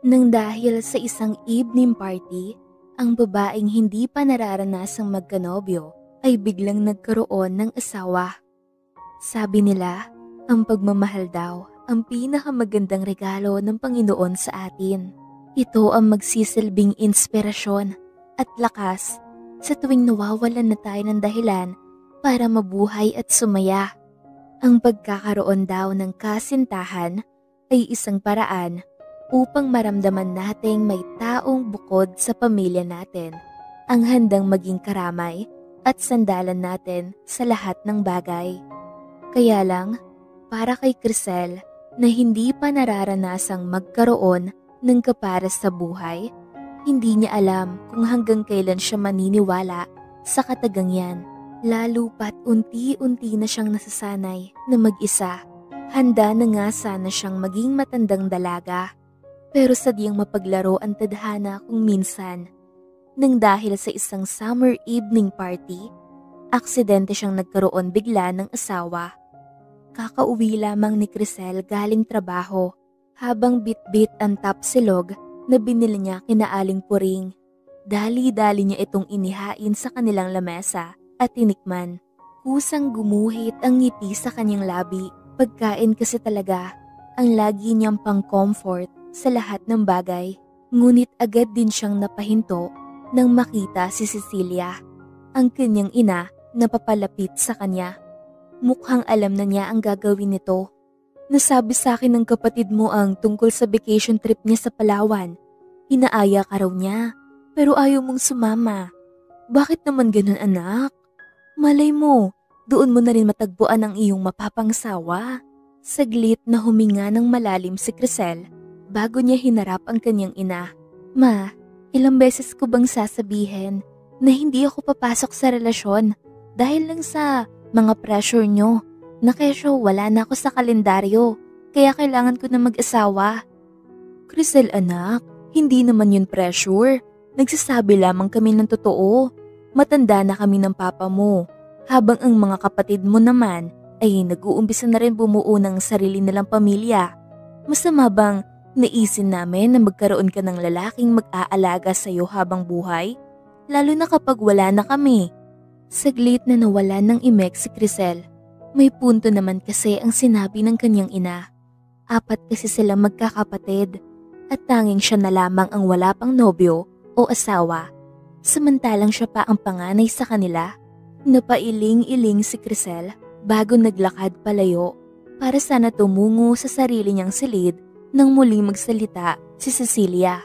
Nang dahil sa isang evening party, ang babaeng hindi pa nararanasang magkanobyo ay biglang nagkaroon ng asawa. Sabi nila, ang pagmamahal daw ang pinakamagandang regalo ng Panginoon sa atin. Ito ang magsisilbing inspirasyon at lakas sa tuwing nawawalan na tayo ng dahilan para mabuhay at sumaya. Ang pagkakaroon daw ng kasintahan ay isang paraan upang maramdaman nating may taong bukod sa pamilya natin ang handang maging karamay at sandalan natin sa lahat ng bagay. Kaya lang, para kay Crisel na hindi pa nararanasang magkaroon ng kapares sa buhay, hindi niya alam kung hanggang kailan siya maniniwala sa katagang yan. Lalo pat unti-unti na siyang nasasanay na mag-isa. Handa na nga sana siyang maging matandang dalaga. Pero sadyang mapaglaro ang tadhana kung minsan. Nang dahil sa isang summer evening party, aksidente siyang nagkaroon bigla ng asawa. Kakauwi lamang ni Crisel galing trabaho habang bit-bit ang tapsilog na binili niya kina Aling Puring. Dali-dali niya itong inihain sa kanilang lamesa at tinikman. Kusang gumuhit ang ngiti sa kanyang labi. Pagkain kasi talaga ang lagi niyang pang-comfort sa lahat ng bagay. Ngunit agad din siyang napahinto nang makita si Cecilia, ang kanyang ina na papalapit sa kanya. Mukhang alam na niya ang gagawin nito. Nasabi sa akin ng kapatid mo ang tungkol sa vacation trip niya sa Palawan. Inaaya ka raw niya, pero ayaw mong sumama. Bakit naman ganun, anak? Malay mo, doon mo na rin matagpuan ang iyong mapapangsawa. Saglit na huminga ng malalim si Crisel bago niya hinarap ang kanyang ina. Ma, ilang beses ko bang sasabihin na hindi ako papasok sa relasyon dahil lang sa mga pressure nyo na kesyo wala na ako sa kalendaryo kaya kailangan ko na mag-asawa. Crisel anak, hindi naman yun pressure. Nagsasabi lamang kami ng totoo. Matanda na kami ng papa mo, habang ang mga kapatid mo naman ay nag-uumpisa na rin bumuo ng sarili nilang pamilya. Masama bang naisin namin na magkaroon ka ng lalaking mag-aalaga sa iyo habang buhay? Lalo na kapag wala na kami. Saglit na nawala ng imek si Crisel. May punto naman kasi ang sinabi ng kanyang ina. 4 kasi silang magkakapatid at tanging siya na lamang ang wala pang nobyo o asawa. Samantalang siya pa ang panganay sa kanila. Napailing-iling si Crisel bago naglakad palayo para sana tumungo sa sarili niyang silid nang muling magsalita si Cecilia.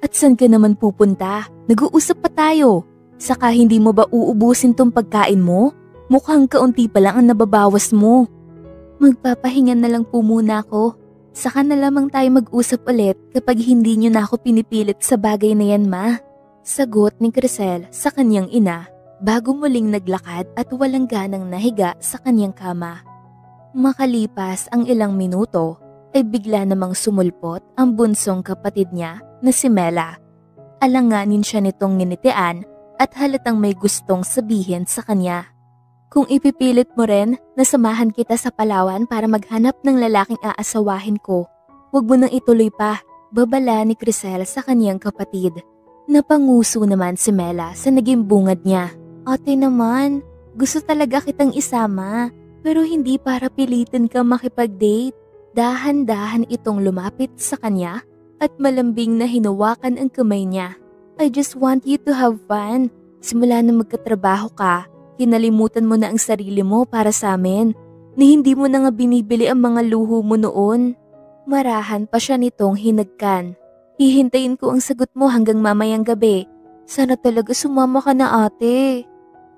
At saan ka naman pupunta? Nag-uusap pa tayo. Saka hindi mo ba uubusin tong pagkain mo? Mukhang kaunti pa lang ang nababawas mo. Magpapahinga na lang po muna ako. Saka na lamang tayo mag-usap ulit kapag hindi niyo na ako pinipilit sa bagay na yan, ma. Sagot ni Crisel sa kanyang ina bago muling naglakad at walang ganang nahiga sa kanyang kama. Makalipas ang ilang minuto ay bigla namang sumulpot ang bunsong kapatid niya na si Mela. Alanganin siya nitong nginitian at halatang may gustong sabihin sa kanya. Kung ipipilit mo rin na samahan kita sa Palawan para maghanap ng lalaking aasawahin ko, huwag mo nang ituloy pa, babala ni Crisel sa kanyang kapatid. Napanguso naman si Mela sa naging bungad niya. Ate naman, gusto talaga kitang isama pero hindi para pilitin ka makipag-date. Dahan-dahan itong lumapit sa kanya at malambing na hinawakan ang kamay niya. I just want you to have fun. Simula na magkatrabaho ka, kinalimutan mo na ang sarili mo para sa amin. Ni hindi mo na nga binibili ang mga luho mo noon. Marahan pa siya nitong hinagkan. Hihintayin ko ang sagot mo hanggang mamayang gabi. Sana talaga sumama ka na ate.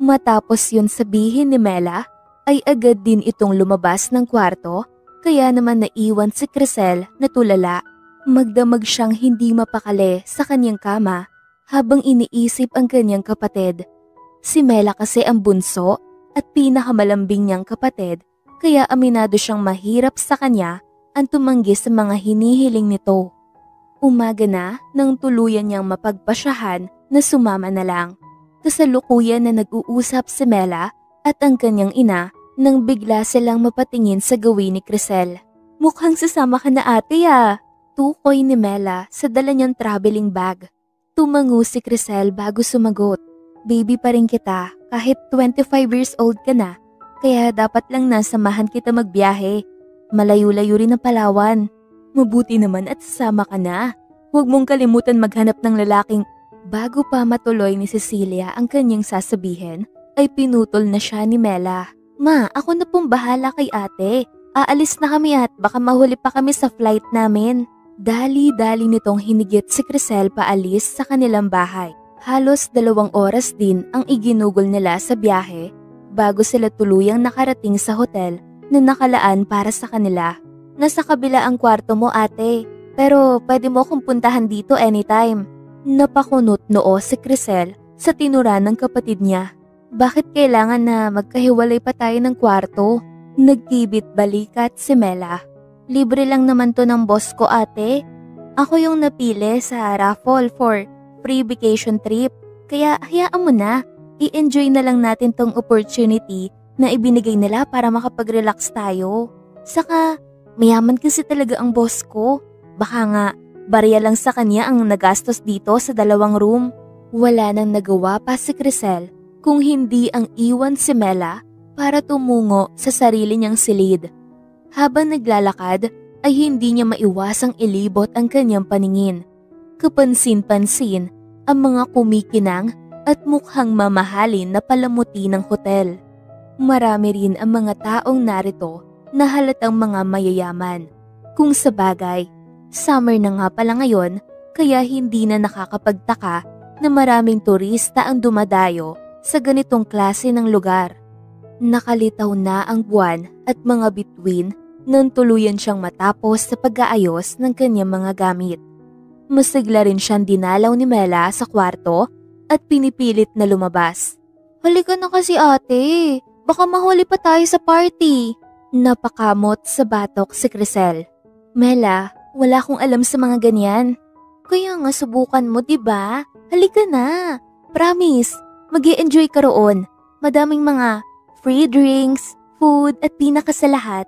Matapos yun sabihin ni Mela, ay agad din itong lumabas ng kwarto, kaya naman naiwan si Crisel na tulala. Magdamag siyang hindi mapakali sa kanyang kama habang iniisip ang kanyang kapatid. Si Mela kasi ang bunso at pinakamalambing niyang kapatid, kaya aminado siyang mahirap sa kanya ang tumanggi sa mga hinihiling nito. Umaga na nang tuluyan niyang mapagpasyahan na sumama na lang. Kasalukuyan na nag-uusap si Mela at ang kanyang ina nang bigla silang mapatingin sa gawin ni Crisel. Mukhang sasama ka na ate ah. tukoy ni Mela sa dala niyang traveling bag. Tumango si Crisel bago sumagot. Baby pa rin kita kahit 25 years old ka na, kaya dapat lang nasamahan kita magbiyahe. Malayo-layo rin ang Palawan. Mabuti naman at sasama ka na. Huwag mong kalimutan maghanap ng lalaking. Bago pa matuloy ni Cecilia ang kanyang sasabihin, ay pinutol na siya ni Mela. Ma, ako na pong bahala kay ate. Aalis na kami at baka mahuli pa kami sa flight namin. Dali-dali nitong hinigit si Crisel paalis sa kanilang bahay. Halos 2 oras din ang iginugol nila sa biyahe bago sila tuluyang nakarating sa hotel na nakalaan para sa kanila. Nasa kabila ang kwarto mo ate, pero pwede mo akong puntahan dito anytime. Napakunot noo si Crisel sa tinura ng kapatid niya. Bakit kailangan na magkahiwalay pa tayo ng kwarto? Nagkibit balikat si Mela. Libre lang naman to ng boss ko ate. Ako yung napili sa raffle for free vacation trip. Kaya hayaan mo na. I-enjoy na lang natin tong opportunity na ibinigay nila para makapag-relax tayo. Saka mayaman kasi talaga ang boss ko. Baka nga barya lang sa kanya ang nagastos dito sa 2 room. Wala nang nagawa pa si Crisel kung hindi ang iwan si Mela para tumungo sa sarili niyang silid. Habang naglalakad ay hindi niya maiwasang ilibot ang kanyang paningin. Kapansin-pansin ang mga kumikinang at mukhang mamahalin na palamuti ng hotel. Marami rin ang mga taong narito na halatang mga mayayaman. Kung sabagay, summer na nga pala ngayon kaya hindi na nakakapagtaka na maraming turista ang dumadayo sa ganitong klase ng lugar. Nakalitaw na ang buwan at mga bituin nang tuluyan siyang matapos sa pag-aayos ng kanyang mga gamit. Masigla rin siyang dinalaw ni Mela sa kwarto at pinipilit na lumabas. Halika na kasi ate, baka mahuli pa tayo sa party. Napakamot sa batok si Crisel. Mela, wala akong alam sa mga ganyan. Kaya nga subukan mo, diba? Halika na. Promise, mag-i-enjoy ka roon. Madaming mga free drinks, food at pinaka sa lahat.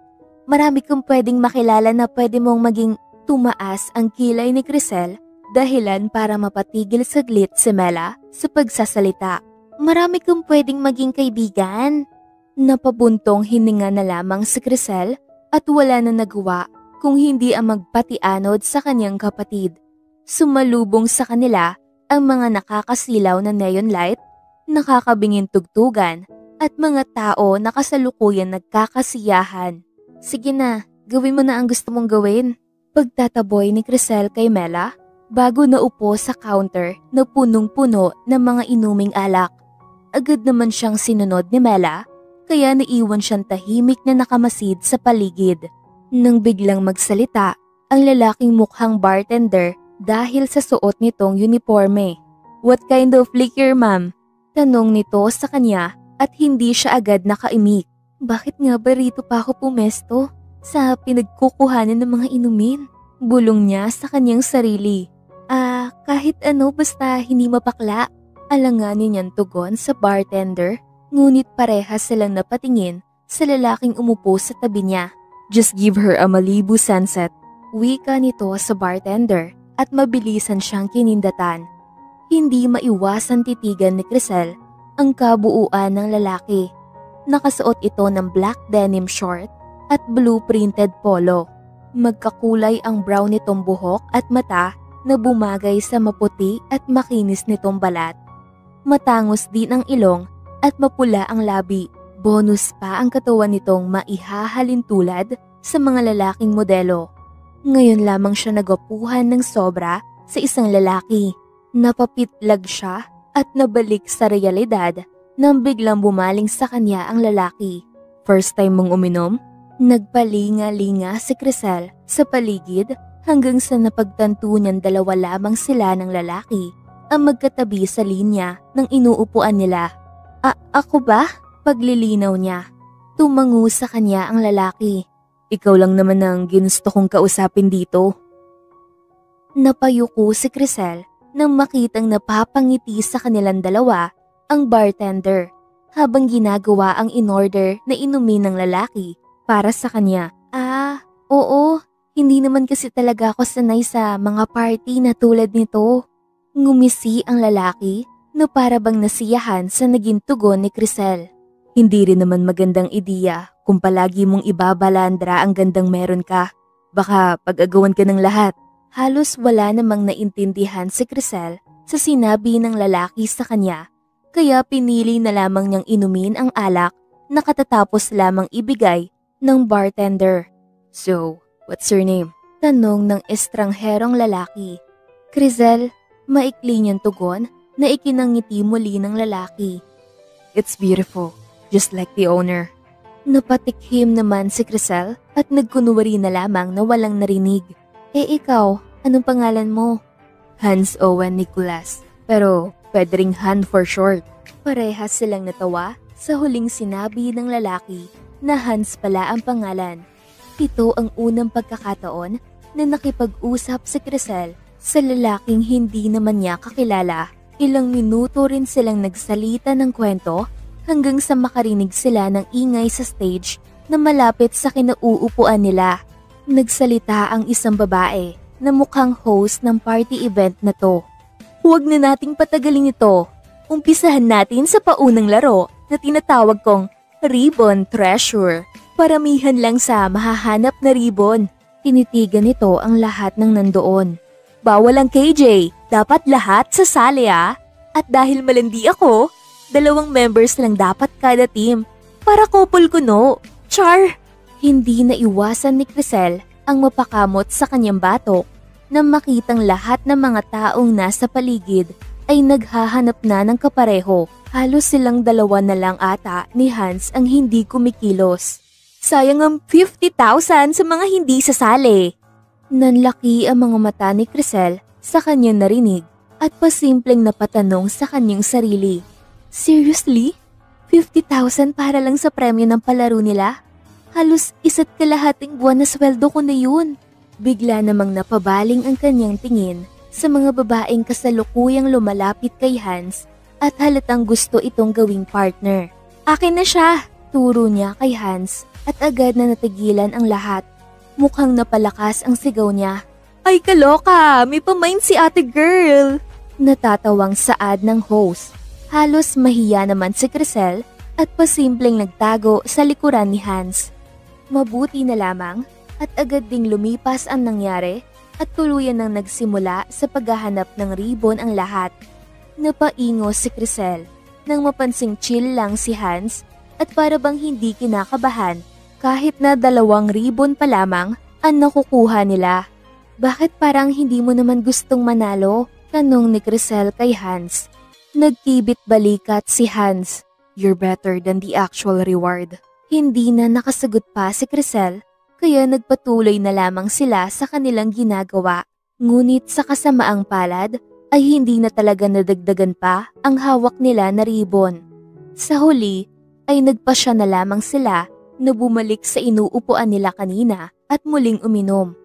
Marami kang pwedeng makilala na pwede mong maging tumaas ang kilay ni Crisel dahilan para mapatigil saglit si Mela sa pagsasalita. Marami kang pwedeng maging kaibigan. Napabuntong hininga na lamang si Crisel at wala na nagawa kung hindi ang magpatianod sa kanyang kapatid. Sumalubong sa kanila ang mga nakakasilaw na neon light, nakakabingin tugtugan at mga tao na kasalukuyan nagkakasiyahan. Sige na, gawin mo na ang gusto mong gawin. Pagtataboy ni Crisel kay Mela bago naupo sa counter na punong-puno ng mga inuming alak. Agad naman siyang sinunod ni Mela kaya naiwan siyang tahimik na nakamasid sa paligid. Nang biglang magsalita ang lalaking mukhang bartender dahil sa suot nitong uniforme. What kind of liquor ma'am? Tanong nito sa kanya at hindi siya agad nakaimik. Bakit nga ba rito pa ako pumesto? Sa pinagkukuhanan ng mga inumin? Bulong niya sa kanyang sarili. Kahit ano basta hindi mapakla. Alanganin niyang tugon sa bartender, ngunit parehas silang napatingin sa lalaking umupo sa tabi niya. Just give her a Malibu sunset. Wika nito sa bartender at mabilisan siyang kinindatan. Hindi maiwasan titigan ni Crisel ang kabuuan ng lalaki. Nakasuot ito ng black denim short at blue printed polo. Magkakulay ang brown nitong buhok at mata na bumagay sa maputi at makinis nitong balat. Matangos din ang ilong at mapula ang labi. Bonus pa ang katawan nitong maihahalin tulad sa mga lalaking modelo. Ngayon lamang siya nagwapuhan ng sobra sa isang lalaki. Napapitlag siya at nabalik sa realidad nang biglang bumaling sa kanya ang lalaki. First time mong uminom? Nagpalinga-linga si Crisel sa paligid hanggang sa napagtanto niyang 2 lamang sila ng lalaki ang magkatabi sa linya ng inuupuan nila. Ako ba? Paglilinaw niya. Tumango sa kanya ang lalaki. Ikaw lang naman ang ginusto kong kausapin dito. Napayuko si Crisel nang makitang napapangiti sa kanilang dalawa ang bartender habang ginagawa ang in-order na inumin ng lalaki para sa kanya. Oo, Hindi naman kasi talaga ako sanay sa mga party na tulad nito. Ngumisi ang lalaki na para bang nasiyahan sa naging tugon ni Crisel. Hindi rin naman magandang ideya kung palagi mong ibabalandra ang gandang meron ka. Baka pag-agawan ka ng lahat. Halos wala namang naintindihan si Crisel sa sinabi ng lalaki sa kanya. Kaya pinili na lamang niyang inumin ang alak na katatapos lamang ibigay ng bartender. So, what's your name? Tanong ng estrangherong lalaki. Crisel, maikli niyang tugon na ikinangiti muli ng lalaki. It's beautiful, just like the owner. Napatikhim naman si Crisel at nagkunwari na lamang na walang narinig. Ikaw, anong pangalan mo? Hans Owen Nicholas, pero pwede ring Han for short. Parehas silang natawa sa huling sinabi ng lalaki na Hans pala ang pangalan. Ito ang unang pagkakataon na nakipag-usap si Crisel sa lalaking hindi naman niya kakilala. Ilang minuto rin silang nagsalita ng kwento hanggang sa makarinig sila ng ingay sa stage na malapit sa kinauupuan nila. Nagsalita ang isang babae na mukhang host ng party event na to. Huwag na nating patagalin ito. Umpisahan natin sa paunang laro na tinatawag kong Ribbon Treasure. Paramihan lang sa mahahanap na ribbon. Tinitigan nito ang lahat ng nandoon. Bawal ang KJ, dapat lahat sasali ah. At dahil malandi ako, 2 members lang dapat kada team. Para couple kuno. Char! Hindi na iwasan ni Crisel ang mapakamot sa kanyang batok na makitang lahat ng mga taong nasa paligid ay naghahanap na ng kapareho. Halos silang 2 na lang ata ni Hans ang hindi kumikilos. Sayang ang 50,000 sa mga hindi sasali. Nanlaki ang mga mata ni Crisel sa kanyang narinig at pasimpleng napatanong sa kanyang sarili. Seriously? 50,000 para lang sa premyo ng palaro nila? Halos 1.5 buwan na sweldo ko na yun. Bigla namang napabaling ang kanyang tingin sa mga babaeng kasalukuyang lumalapit kay Hans at halatang gusto itong gawing partner. Akin na siya, turo niya kay Hans at agad na natigilan ang lahat. Mukhang napalakas ang sigaw niya. Ay kaloka, may pamain si ate girl. Natatawang saad ng host. Halos mahiya naman si Crisel at pasimpleng nagtago sa likuran ni Hans. Mabuti na lamang at agad ding lumipas ang nangyari at tuluyan nang nagsimula sa paghahanap ng ribbon ang lahat. Napaingo si Crisel nang mapansing chill lang si Hans at para bang hindi kinakabahan kahit na 2 ribbon pa lamang ang nakukuha nila. Bakit parang hindi mo naman gustong manalo? Tanong ni Crisel kay Hans. Nagkibit balikat si Hans. You're better than the actual reward. Hindi na nakasagot pa si Crisel kaya nagpatuloy na lamang sila sa kanilang ginagawa. Ngunit sa kasamaang palad ay hindi na talaga nadagdagan pa ang hawak nila na ribbon. Sa huli ay nagpasya na lamang sila na bumalik sa inuupuan nila kanina at muling uminom.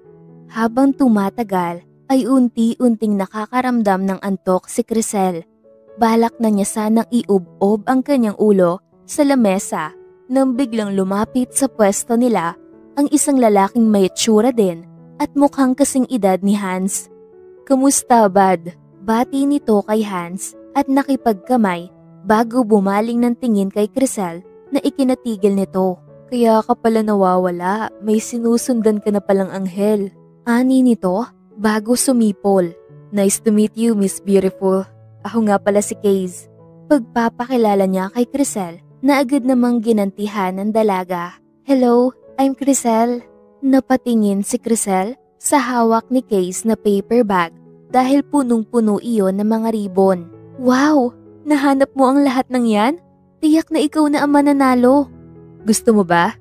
Habang tumatagal ay unti-unting nakakaramdam ng antok si Crisel. Balak na niya sanang iubob ang kanyang ulo sa lamesa nang biglang lumapit sa pwesto nila ang isang lalaking may itsura din at mukhang kasing edad ni Hans. Kamusta, bad? Bati nito kay Hans at nakipagkamay bago bumaling ng tingin kay Crisel na ikinatigil nito. Kaya ka pala nawawala, may sinusundan ka na palang anghel. Ani nito bago sumipol. Nice to meet you, Miss Beautiful. Ako nga pala si Case. Pagpapakilala niya kay Crisel na agad namang ginantihan ng dalaga. Hello, I'm Crisel. Napatingin si Crisel sa hawak ni Case na paper bag dahil punong-puno iyon ng mga ribbon. Wow, nahanap mo ang lahat ng yan? Tiyak na ikaw na ang mananalo. Gusto mo ba?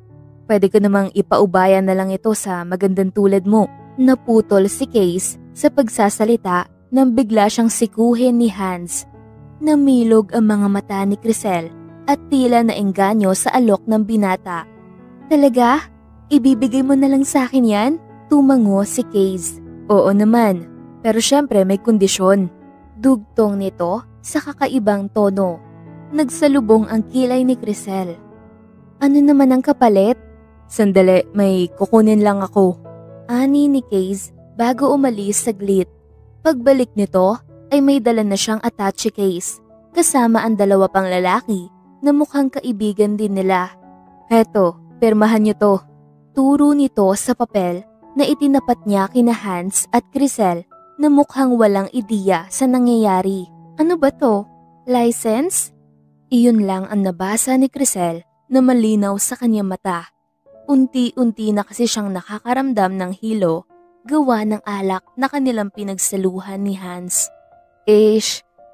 Pwede ko namang ipaubayan na lang ito sa magandang tulad mo. Naputol si Case sa pagsasalita nang bigla siyang sikuhin ni Hans. Namilog ang mga mata ni Crisel at tila naengganyo sa alok ng binata. Talaga? Ibibigay mo na lang sa akin yan? Tumango si Case. Oo naman, pero syempre may kondisyon. Dugtong nito sa kakaibang tono. Nagsalubong ang kilay ni Crisel. Ano naman ang kapalit? Sandali, may kukunin lang ako. Ani ni Case bago umalis saglit. Pagbalik nito ay may dala na siyang attache case kasama ang dalawa pang lalaki na mukhang kaibigan din nila. Heto, pirmahan niyo to. Turo nito sa papel na itinapat niya kina Hans at Crisel na mukhang walang ideya sa nangyayari. Ano ba to? License? Iyon lang ang nabasa ni Crisel na malinaw sa kanyang mata. Unti-unti na kasi siyang nakakaramdam ng hilo gawa ng alak na kanilang pinagsaluhan ni Hans.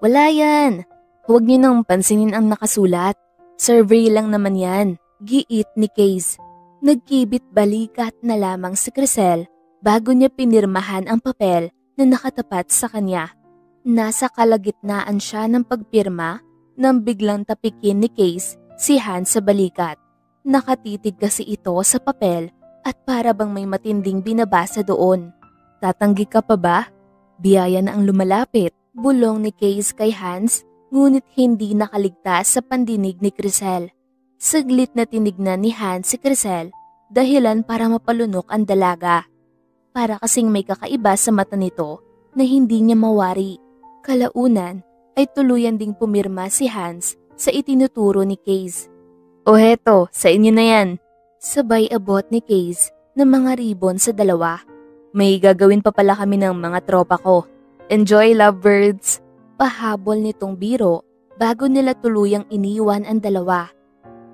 Wala yan. Huwag niyo nang pansinin ang nakasulat. Survey lang naman yan, giit ni Case. Nagkibit balikat na lamang si Crisel bago niya pinirmahan ang papel na nakatapat sa kanya. Nasa kalagitnaan siya ng pagpirma nang biglang tapikin ni Case si Hans sa balikat. Nakatitig kasi ito sa papel at para bang may matinding binabasa doon. Tatanggi ka pa ba? Biyaya na ang lumalapit. Bulong ni Case kay Hans, ngunit hindi nakaligtas sa pandinig ni Crisel. Saglit na tinignan ni Hans si Crisel, dahilan para mapalunok ang dalaga. Para kasing may kakaiba sa mata nito na hindi niya mawari. Kalaunan ay tuluyan ding pumirma si Hans sa itinuturo ni Case. O heto, sa inyo na yan. Sabay abot ni Case ng mga ribbon sa dalawa. May gagawin pa pala kami ng mga tropa ko. Enjoy, lovebirds! Pahabol nitong biro bago nila tuluyang iniwan ang dalawa.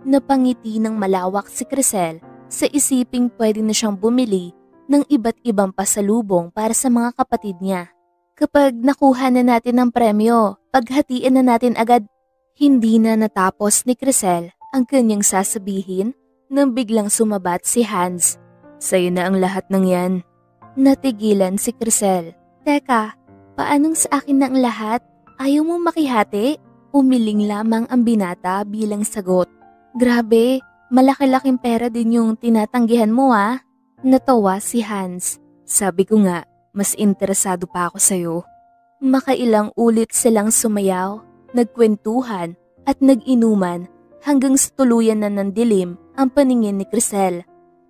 Napangiti ng malawak si Crisel sa isiping pwede na siyang bumili ng iba't ibang pasalubong para sa mga kapatid niya. Kapag nakuha na natin ang premyo, paghatiin na natin agad. Hindi na natapos ni Crisel ang kanyang sasabihin nang biglang sumabat si Hans. Sa'yo na ang lahat ng yan. Natigilan si Crisel. Teka, paanong sa akin na ang lahat? Ayaw mo makihati? Umiling lamang ang binata bilang sagot. Grabe, malaki-laking pera din yung tinatanggihan mo ah. Natawa si Hans. Sabi ko nga, mas interesado pa ako sa'yo. Makailang ulit silang sumayaw, nagkwentuhan at nag-inuman hanggang sa tuluyan na nandilim ang paningin ni Crisel.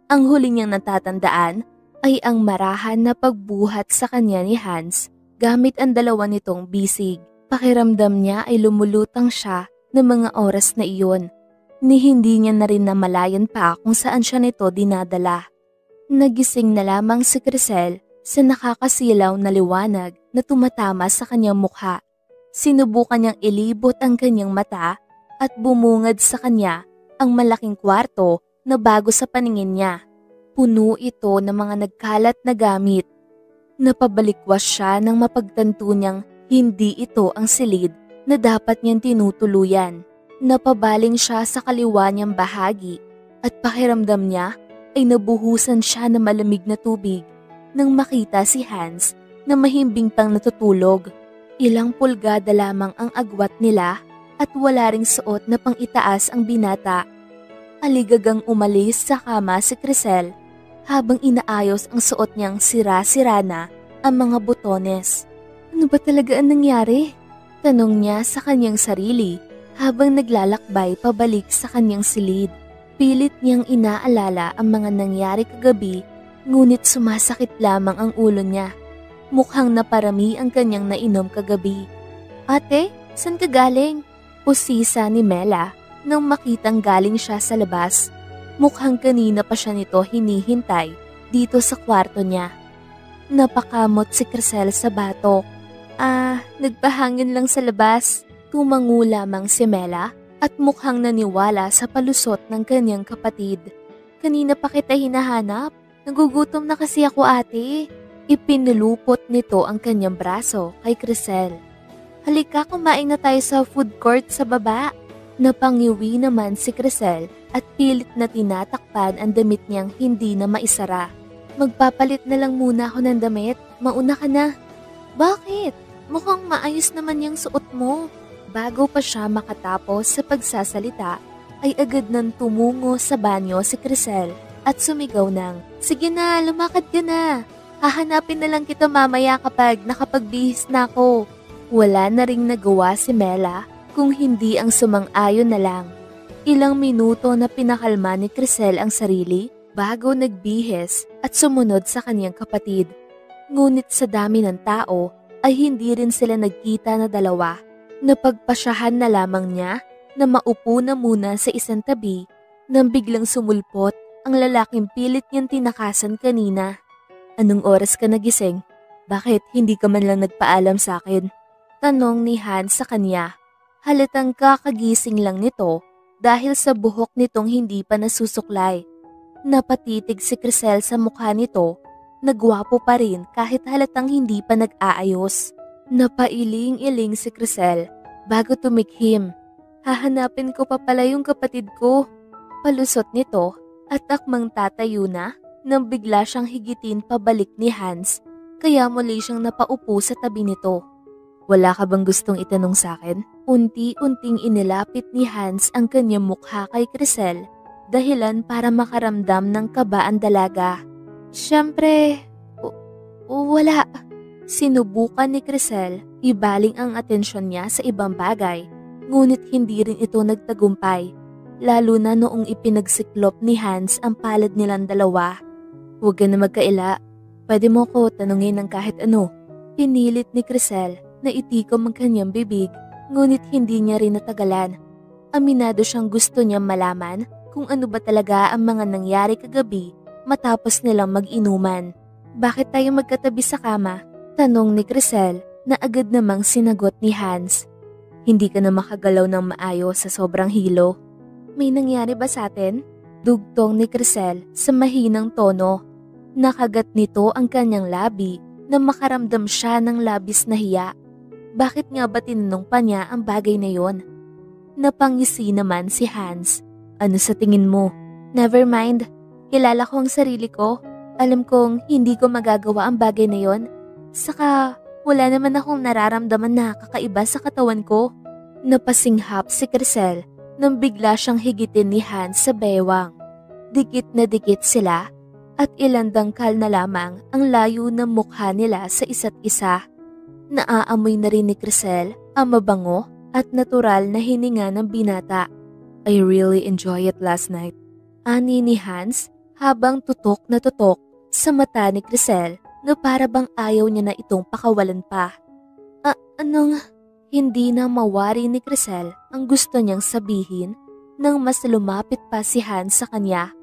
Ang huli niyang natatandaan ay ang marahan na pagbuhat sa kanya ni Hans gamit ang dalawa nitong bisig. Pakiramdam niya ay lumulutang siya ng mga oras na iyon, ni hindi niya na rin namalayan pa kung saan siya nito dinadala. Nagising na lamang si Crisel sa nakakasilaw na liwanag na tumatama sa kanyang mukha. Sinubukan niyang ilibot ang kanyang mata at bumungad sa kanya ang malaking kwarto na bago sa paningin niya. Puno ito ng mga nagkalat na gamit. Napabalikwas siya nang mapagtanto niyang hindi ito ang silid na dapat niyang tinutuluyan. Napabaling siya sa kaliwa niyang bahagi at pakiramdam niya ay nabuhusan siya ng malamig na tubig nang makita si Hans na mahimbing pang natutulog. Ilang pulgada lamang ang agwat nila at wala ring suot na pang-itaas ang binata. Aligagang umalis sa kama si Crisel habang inaayos ang suot niyang sira-sira na ang mga butones. Ano ba talaga ang nangyari? Tanong niya sa kanyang sarili habang naglalakbay pabalik sa kanyang silid. Pilit niyang inaalala ang mga nangyari kagabi, ngunit sumasakit lamang ang ulo niya. Mukhang naparami ang kanyang nainom kagabi. Ate, saan ka galing? Usisa ni Mela nang makitang galing siya sa labas. Mukhang kanina pa siya nito hinihintay dito sa kwarto niya. Napakamot si Crisel sa batok. Nagpahangin lang sa labas. Tumango lamang si Mela at mukhang naniwala sa palusot ng kanyang kapatid. Kanina pa kita hinahanap. Nagugutom na kasi ako ate. Ipinulupot nito ang kanyang braso kay Crisel. Halika, kumain na tayo sa food court sa baba. Napangiwi naman si Crisel at pilit na tinatakpan ang damit niyang hindi na maisara. Magpapalit na lang muna ako ng damit. Mauna ka na. Bakit? Mukhang maayos naman yung suot mo. Bago pa siya makatapos sa pagsasalita, ay agad nang tumungo sa banyo si Crisel at sumigaw ng, "Sige na, lumakad ka na. Hahanapin na lang kita mamaya kapag nakapagbihis na ako." Wala na ring nagawa si Mela kung hindi ang sumang-ayon na lang. Ilang minuto na pinakalma ni Crisel ang sarili bago nagbihis at sumunod sa kanyang kapatid. Ngunit sa dami ng tao ay hindi rin sila nagkita na dalawa. Napagpasyahan na lamang niya na maupo na muna sa isang tabi nang biglang sumulpot ang lalaking pilit niyang tinakasan kanina. "Anong oras ka nagising? Bakit hindi ka man lang nagpaalam sa akin?" Tanong ni Hans sa kanya. Halatang kakagising lang nito dahil sa buhok nitong hindi pa nasusuklay. Napatitig si Crisel sa mukha nito, nagwapo pa rin kahit halatang hindi pa nag-aayos. Napailing-iling si Crisel bago tumikhim. "Hahanapin ko pa pala yung kapatid ko." Palusot nito at akmang tatayo na nang bigla siyang higitin pabalik ni Hans kaya muli siyang napaupo sa tabi nito. "Wala ka bang gustong itanong sa akin?" Unti-unting inilapit ni Hans ang kanyang mukha kay Crisel, dahilan para makaramdam ng kaba ang dalaga. "Siyempre, wala." Sinubukan ni Crisel ibaling ang atensyon niya sa ibang bagay, ngunit hindi rin ito nagtagumpay, lalo na noong ipinagsiklop ni Hans ang palad nilang dalawa. "Huwag ka na magkaila. Pwede mo ko tanungin ng kahit ano." Pinilit ni Crisel na itikom ang kanyang bibig, ngunit hindi niya rin natagalan. Aminado siyang gusto niyang malaman kung ano ba talaga ang mga nangyari kagabi matapos nilang mag-inuman. "Bakit tayo magkatabi sa kama?" Tanong ni Crisel na agad namang sinagot ni Hans. "Hindi ka na makagalaw ng maayos sa sobrang hilo." "May nangyari ba sa atin?" Dugtong ni Crisel sa mahinang tono. Nakagat nito ang kanyang labi na makaramdam siya ng labis na hiya. Bakit nga ba tinanong pa niya ang bagay na yon? Napangisi naman si Hans. "Ano sa tingin mo?" "Never mind. Kilala ko ang sarili ko. Alam kong hindi ko magagawa ang bagay na yon. Saka wala naman akong nararamdaman na kakaiba sa katawan ko." Napasinghap si Crisel nang bigla siyang higitin ni Hans sa bewang. Dikit na dikit sila at ilang dangkal na lamang ang layo ng mukha nila sa isa't isa. Naaamoy na rin ni Crisel ang mabango at natural na hininga ng binata. "I really enjoy it last night." Ani ni Hans habang tutok na tutok sa mata ni Crisel na para bang ayaw niya na itong pakawalan pa. Anong... Hindi na mawari ni Crisel ang gusto niyang sabihin nang mas lumapit pa si Hans sa kanya.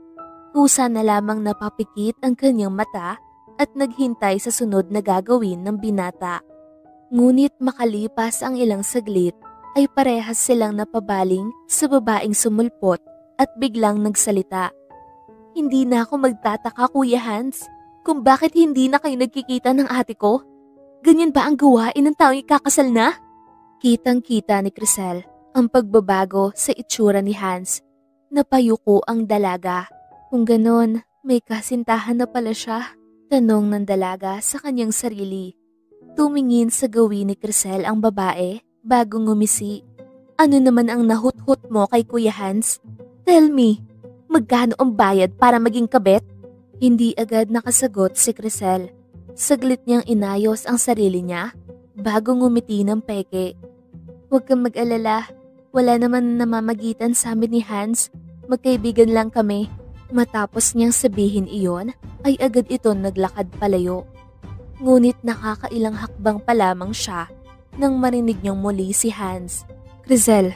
Kusa na lamang napapikit ang kanyang mata at naghintay sa sunod na gagawin ng binata. Ngunit makalipas ang ilang saglit ay parehas silang napabaling sa babaeng sumulpot at biglang nagsalita. "Hindi na ako magtataka, Kuya Hans, kung bakit hindi na kayo nagkikita ng ate ko. Ganyan ba ang gawain ng taong ikakasal na?" Kitang-kita ni Crisel ang pagbabago sa itsura ni Hans. Napayuko ang dalaga. Kung ganon, may kasintahan na pala siya. Tanong ng dalaga sa kanyang sarili. Tumingin sa gawin ni Crisel ang babae bago ngumisi. "Ano naman ang nahut-hut mo kay Kuya Hans? Tell me, magkano ang bayad para maging kabet?" Hindi agad nakasagot si Crisel. Saglit niyang inayos ang sarili niya bago ngumiti ng peke. "Huwag kang mag-alala, wala naman namamagitan sa amin ni Hans, magkaibigan lang kami." Matapos niyang sabihin iyon, ay agad ito naglakad palayo. Ngunit nakakailang hakbang pa lamang siya nang marinig niyang muli si Hans. "Crisel."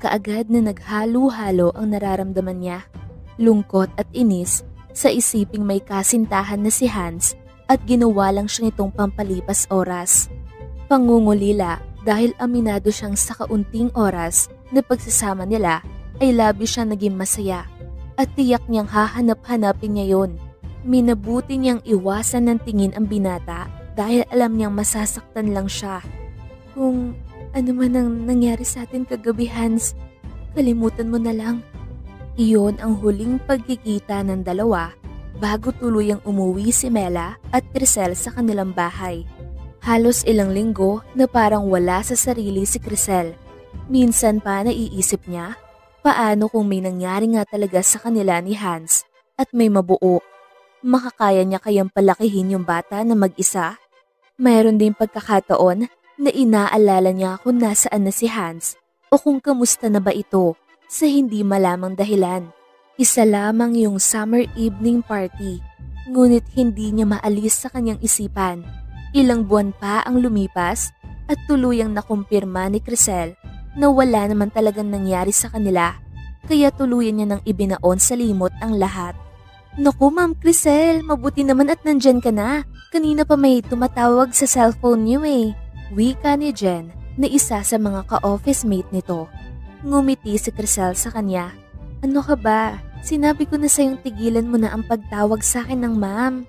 Kaagad na naghalo-halo ang nararamdaman niya, lungkot at inis sa isiping may kasintahan na si Hans at ginawa lang siya nitong pampalipas oras. Pangungulila dahil aminado siyang sa kaunting oras na pagsasama nila ay labis siya naging masaya at tiyak niyang hahanap-hanapin niya yon. Minabuti niyang iwasan ng tingin ang binata dahil alam niyang masasaktan lang siya. "Kung ano man ang nangyari sa atin kagabi, Hans, kalimutan mo na lang." Iyon ang huling pagkikita ng dalawa bago tuluyang umuwi si Mela at Crisel sa kanilang bahay. Halos ilang linggo na parang wala sa sarili si Crisel. Minsan pa naiisip niya, paano kung may nangyari nga talaga sa kanila ni Hans at may mabuo? Makakaya niya kayang palakihin yung bata na mag-isa? Mayroon din pagkakataon na inaalala niya kung nasaan na si Hans o kung kamusta na ba ito sa hindi malamang dahilan. Isa lamang yung summer evening party, ngunit hindi niya maalis sa kanyang isipan. Ilang buwan pa ang lumipas at tuluyang nakumpirma ni Crisel na wala naman talagang nangyari sa kanila, kaya tuluyan niya nang ibinaon sa limot ang lahat. Naku Ma'am Crisel, mabuti naman at nandyan ka na. Kanina pa may tumatawag sa cellphone niyo eh. Wika ni Jen na isa sa mga ka-office mate nito. Ngumiti si Crisel sa kanya. Ano ka ba? Sinabi ko na sa'yong tigilan mo na ang pagtawag sa akin ng ma'am.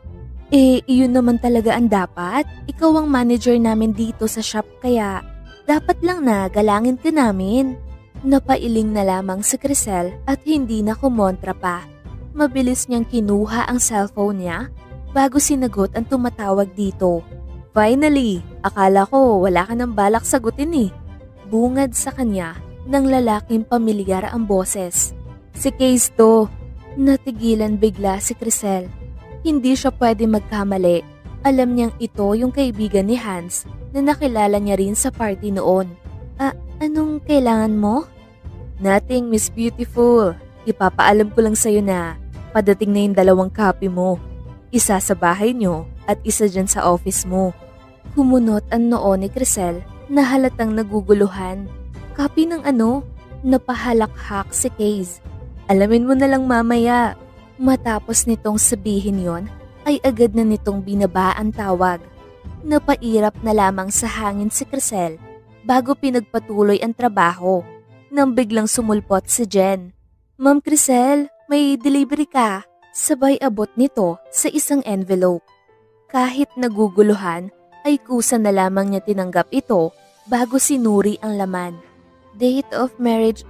Iyon naman talaga ang dapat. Ikaw ang manager namin dito sa shop kaya dapat lang na galangin ka namin. Napailing na lamang si Crisel at hindi na kumontra pa. Mabilis niyang kinuha ang cellphone niya bago sinagot ang tumatawag dito. Finally, akala ko wala ka ng balak sagutin eh. Bungad sa kanya ng lalaking pamilyar ang boses. Si Case to. Natigilan bigla si Crisel. Hindi siya pwede magkamali. Alam niyang ito yung kaibigan ni Hans na nakilala niya rin sa party noon. Anong kailangan mo? Nothing, Miss Beautiful. Ipapaalam ko lang sa'yo na padating na yung 2 copy mo. Isa sa bahay niyo at isa dyan sa office mo. Kumunot ang noo ni Crisel na halatang naguguluhan. Copy ng ano? Napahalakhak si Case. Alamin mo na lang mamaya. Matapos nitong sabihin yon, ay agad na nitong binaba ang tawag. Napairap na lamang sa hangin si Crisel bago pinagpatuloy ang trabaho. Nang biglang sumulpot si Jen. Ma'am Crisel, may delivery ka. Sabay abot nito sa isang envelope. Kahit naguguluhan, ay kusa na lamang niya tinanggap ito bago sinuri ang laman. Date of marriage.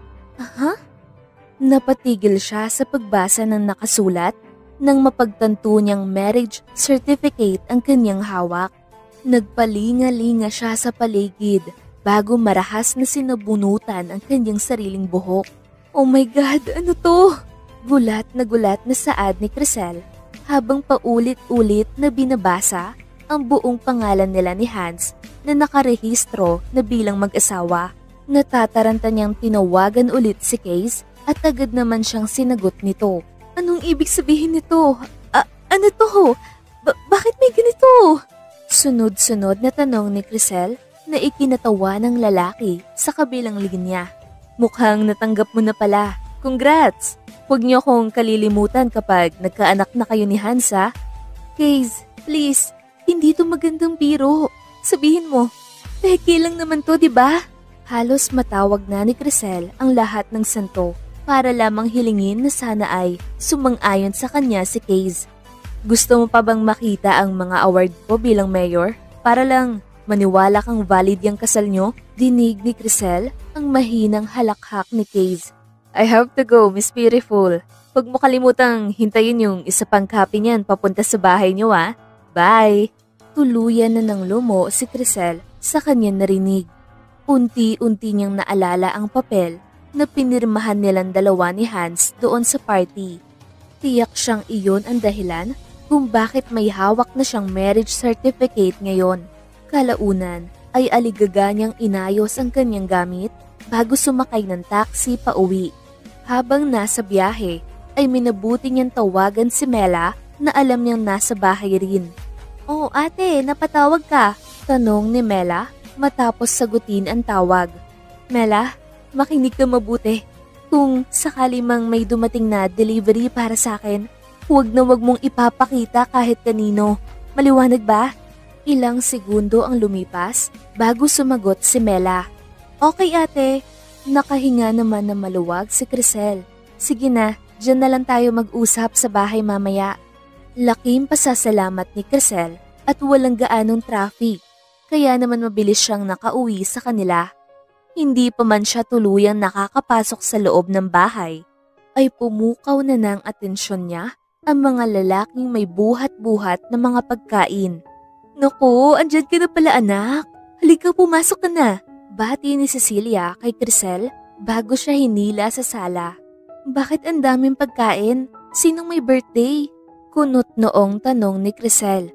Napatigil siya sa pagbasa ng nakasulat nang mapagtanto niyang marriage certificate ang kanyang hawak. Nagpalinga-linga siya sa paligid bago marahas na sinabunutan ang kanyang sariling buhok. Oh my God, ano to? Gulat na saad ni Crisel habang paulit-ulit na binabasa ang buong pangalan nila ni Hans na nakarehistro na bilang mag-asawa. Natataranta niyang tinawagan ulit si Case at agad naman siyang sinagot nito. Anong ibig sabihin nito? Ano to? Bakit may ganito? Sunod-sunod na tanong ni Crisel na ikinatawa ng lalaki sa kabilang linya. Mukhang natanggap mo na pala. Congrats! Huwag niyo akong kalilimutan kapag nagkaanak na kayo ni Hans ha? Case, please, hindi to magandang biro. Sabihin mo, peke lang naman to, di ba? Halos matawag na ni Crisel ang lahat ng santo para lamang hilingin na sana ay sumang-ayon sa kanya si Case. Gusto mo pa bang makita ang mga award ko bilang mayor? Para lang maniwala kang valid yung kasal nyo? Dinig ni Crisel ang mahinang halakhak ni Case. I have to go, Miss Beautiful. Huwag mo kalimutang hintayin yung isa pang copy niyan papunta sa bahay nyo ah. Bye! Tuluyan na ng lumo si Crisel sa kanyang narinig. Unti-unti niyang naalala ang papel na pinirmahan nilang dalawa ni Hans doon sa party. Tiyak siyang iyon ang dahilan kung bakit may hawak na siyang marriage certificate ngayon. Kalaunan ay aligaga niyang inayos ang kanyang gamit bago sumakay ng taxi pa uwi. Habang nasa biyahe ay minabuti niyang tawagan si Mela na alam niyang nasa bahay rin. Oh ate, napatawag ka? Tanong ni Mela matapos sagutin ang tawag. Mela, makinig ka mabuti. Kung sakali mang may dumating na delivery para sa akin, huwag na huwag mong ipapakita kahit kanino. Maliwanag ba? Ilang segundo ang lumipas bago sumagot si Mela. Okay ate. Nakahinga naman na maluwag si Crisel. Sige na, dyan na lang tayo mag-usap sa bahay mamaya. Laking pasasalamat ni Crisel at walang gaanong traffic. Kaya naman mabilis siyang nakauwi sa kanila. Hindi pa man siya tuluyang nakakapasok sa loob ng bahay, ay pumukaw na ng atensyon niya ang mga lalaking may buhat-buhat na mga pagkain. Naku, andyan ka na pala anak. Halika, pumasok ka na. Bati ni Cecilia kay Crisel bago siya hinila sa sala. Bakit ang daming pagkain? Sinong may birthday? Kunot noong tanong ni Crisel.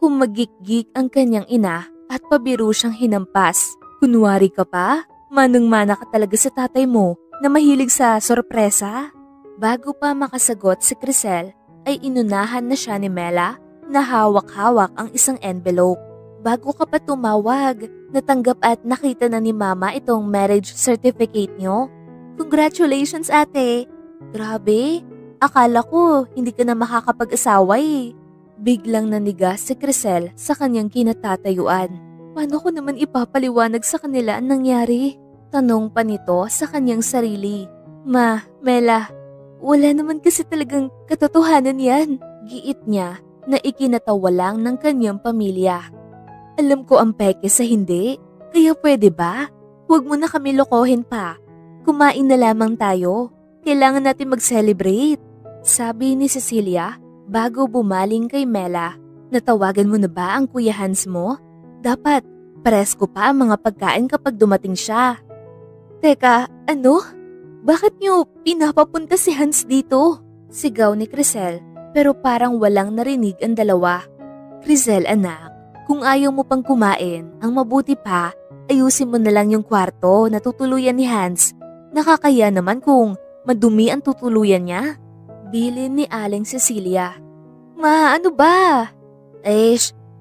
Humagik-gik ang kanyang ina at pabiro siyang hinampas. Kunwari ka pa? Manang-mana ka talaga sa tatay mo na mahilig sa sorpresa? Bago pa makasagot si Crisel ay inunahan na siya ni Mela na hawak-hawak ang isang envelope. Bago ka pa tumawag, natanggap at nakita na ni Mama itong marriage certificate nyo. Congratulations ate! Grabe, akala ko hindi ka na makakapag-asawa eh. Biglang nanigas si Crisel sa kanyang kinatatayuan. Paano ko naman ipapaliwanag sa kanila ang nangyari? Tanong pa nito sa kanyang sarili. Mela, wala naman kasi talagang katotohanan yan. Giit niya na ikinatawa lang ng kanyang pamilya. Alam ko ang peke sa hindi, kaya pwede ba? Huwag mo na kami lokohin pa. Kumain na lamang tayo. Kailangan natin mag-celebrate. Sabi ni Cecilia bago bumaling kay Mela. Natawagan mo na ba ang Kuya Hans mo? Dapat presko pa ang mga pagkain kapag dumating siya. Teka, ano? Bakit niyo pinapapunta si Hans dito? Sigaw ni Crisel pero parang walang narinig ang dalawa. Crisel anak, kung ayaw mo pang kumain, ang mabuti pa, ayusin mo na lang yung kwarto na tutuluyan ni Hans. Nakakaya naman kung madumi ang tutuluyan niya. Bilin ni Aling Cecilia. Ma, ano ba?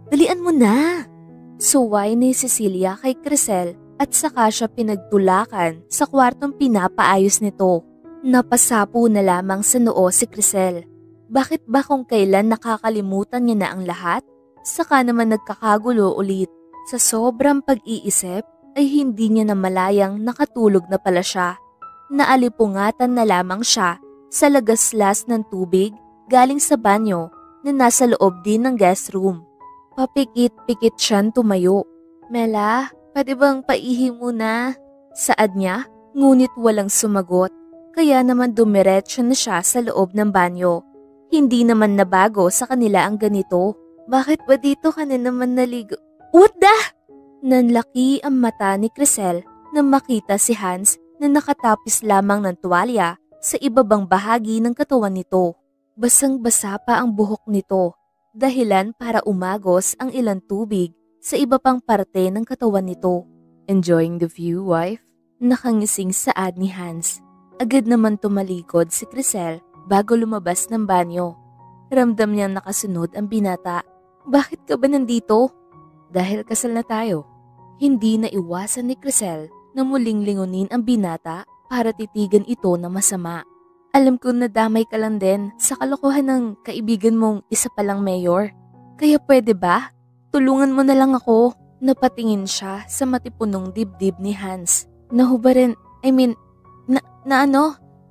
Dalian mo na. Suway ni Cecilia kay Crisel at saka siya pinagtulakan sa kwartong pinapaayos nito. Napasapo na lamang sa noo si Crisel. Bakit ba kung kailan nakakalimutan niya na ang lahat? Saka naman nagkakagulo ulit. Sa sobrang pag-iisip ay hindi niya namalayang nakatulog na pala siya. Naalipungatan na lamang siya sa lagaslas ng tubig galing sa banyo na nasa loob din ng guest room. Papikit-pikit siyang tumayo. Mela, pwede bang paihi muna? Saad niya, ngunit walang sumagot. Kaya naman dumiretso na siya sa loob ng banyo. Hindi naman nabago sa kanila ang ganito. Bakit ba dito ka na naman naligo? What the? Nanlaki ang mata ni Crisel nang makita si Hans na nakatapis lamang ng tuwalya sa ibabang bahagi ng katawan nito. Basang-basa pa ang buhok nito, dahilan para umagos ang ilang tubig sa iba pang parte ng katawan nito. Enjoying the view, wife? Nakangising saad ni Hans. Agad naman tumalikod si Crisel bago lumabas ng banyo. Ramdam niyang nakasunod ang binata. Bakit ka ba nandito? Dahil kasal na tayo. Hindi na iwasan ni Crisel na muling lingunin ang binata para titigan ito na masama. Alam ko na damay ka lang din sa kalokohan ng kaibigan mong isa palang mayor. Kaya pwede ba? Tulungan mo na lang ako. Napatingin siya sa matipunong dibdib ni Hans. Nahubarin,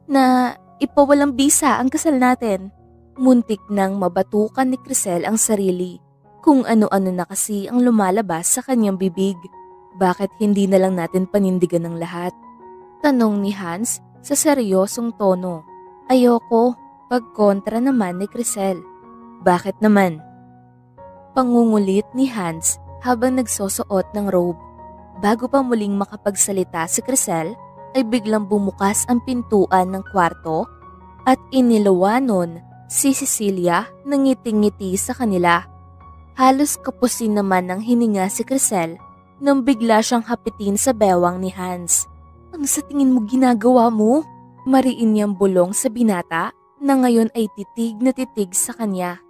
na ipawalang bisa ang kasal natin. Muntik nang mabatukan ni Crisel ang sarili. Kung ano-ano na kasi ang lumalabas sa kanyang bibig. Bakit hindi na lang natin panindigan ng lahat? Tanong ni Hans sa seryosong tono. Ayoko, pagkontra naman ni Crisel. Bakit naman? Pangungulit ni Hans habang nagsosuot ng robe. Bago pa muling makapagsalita si Crisel, ay biglang bumukas ang pintuan ng kwarto at inilawanon si Cecilia na ngiting-ngiti sa kanila. Halos kapusin naman ng hininga si Crisel nang bigla siyang hapitin sa bewang ni Hans. Ano sa tingin mo ginagawa mo? Mariin niyang bulong sa binata na ngayon ay titig na titig sa kanya.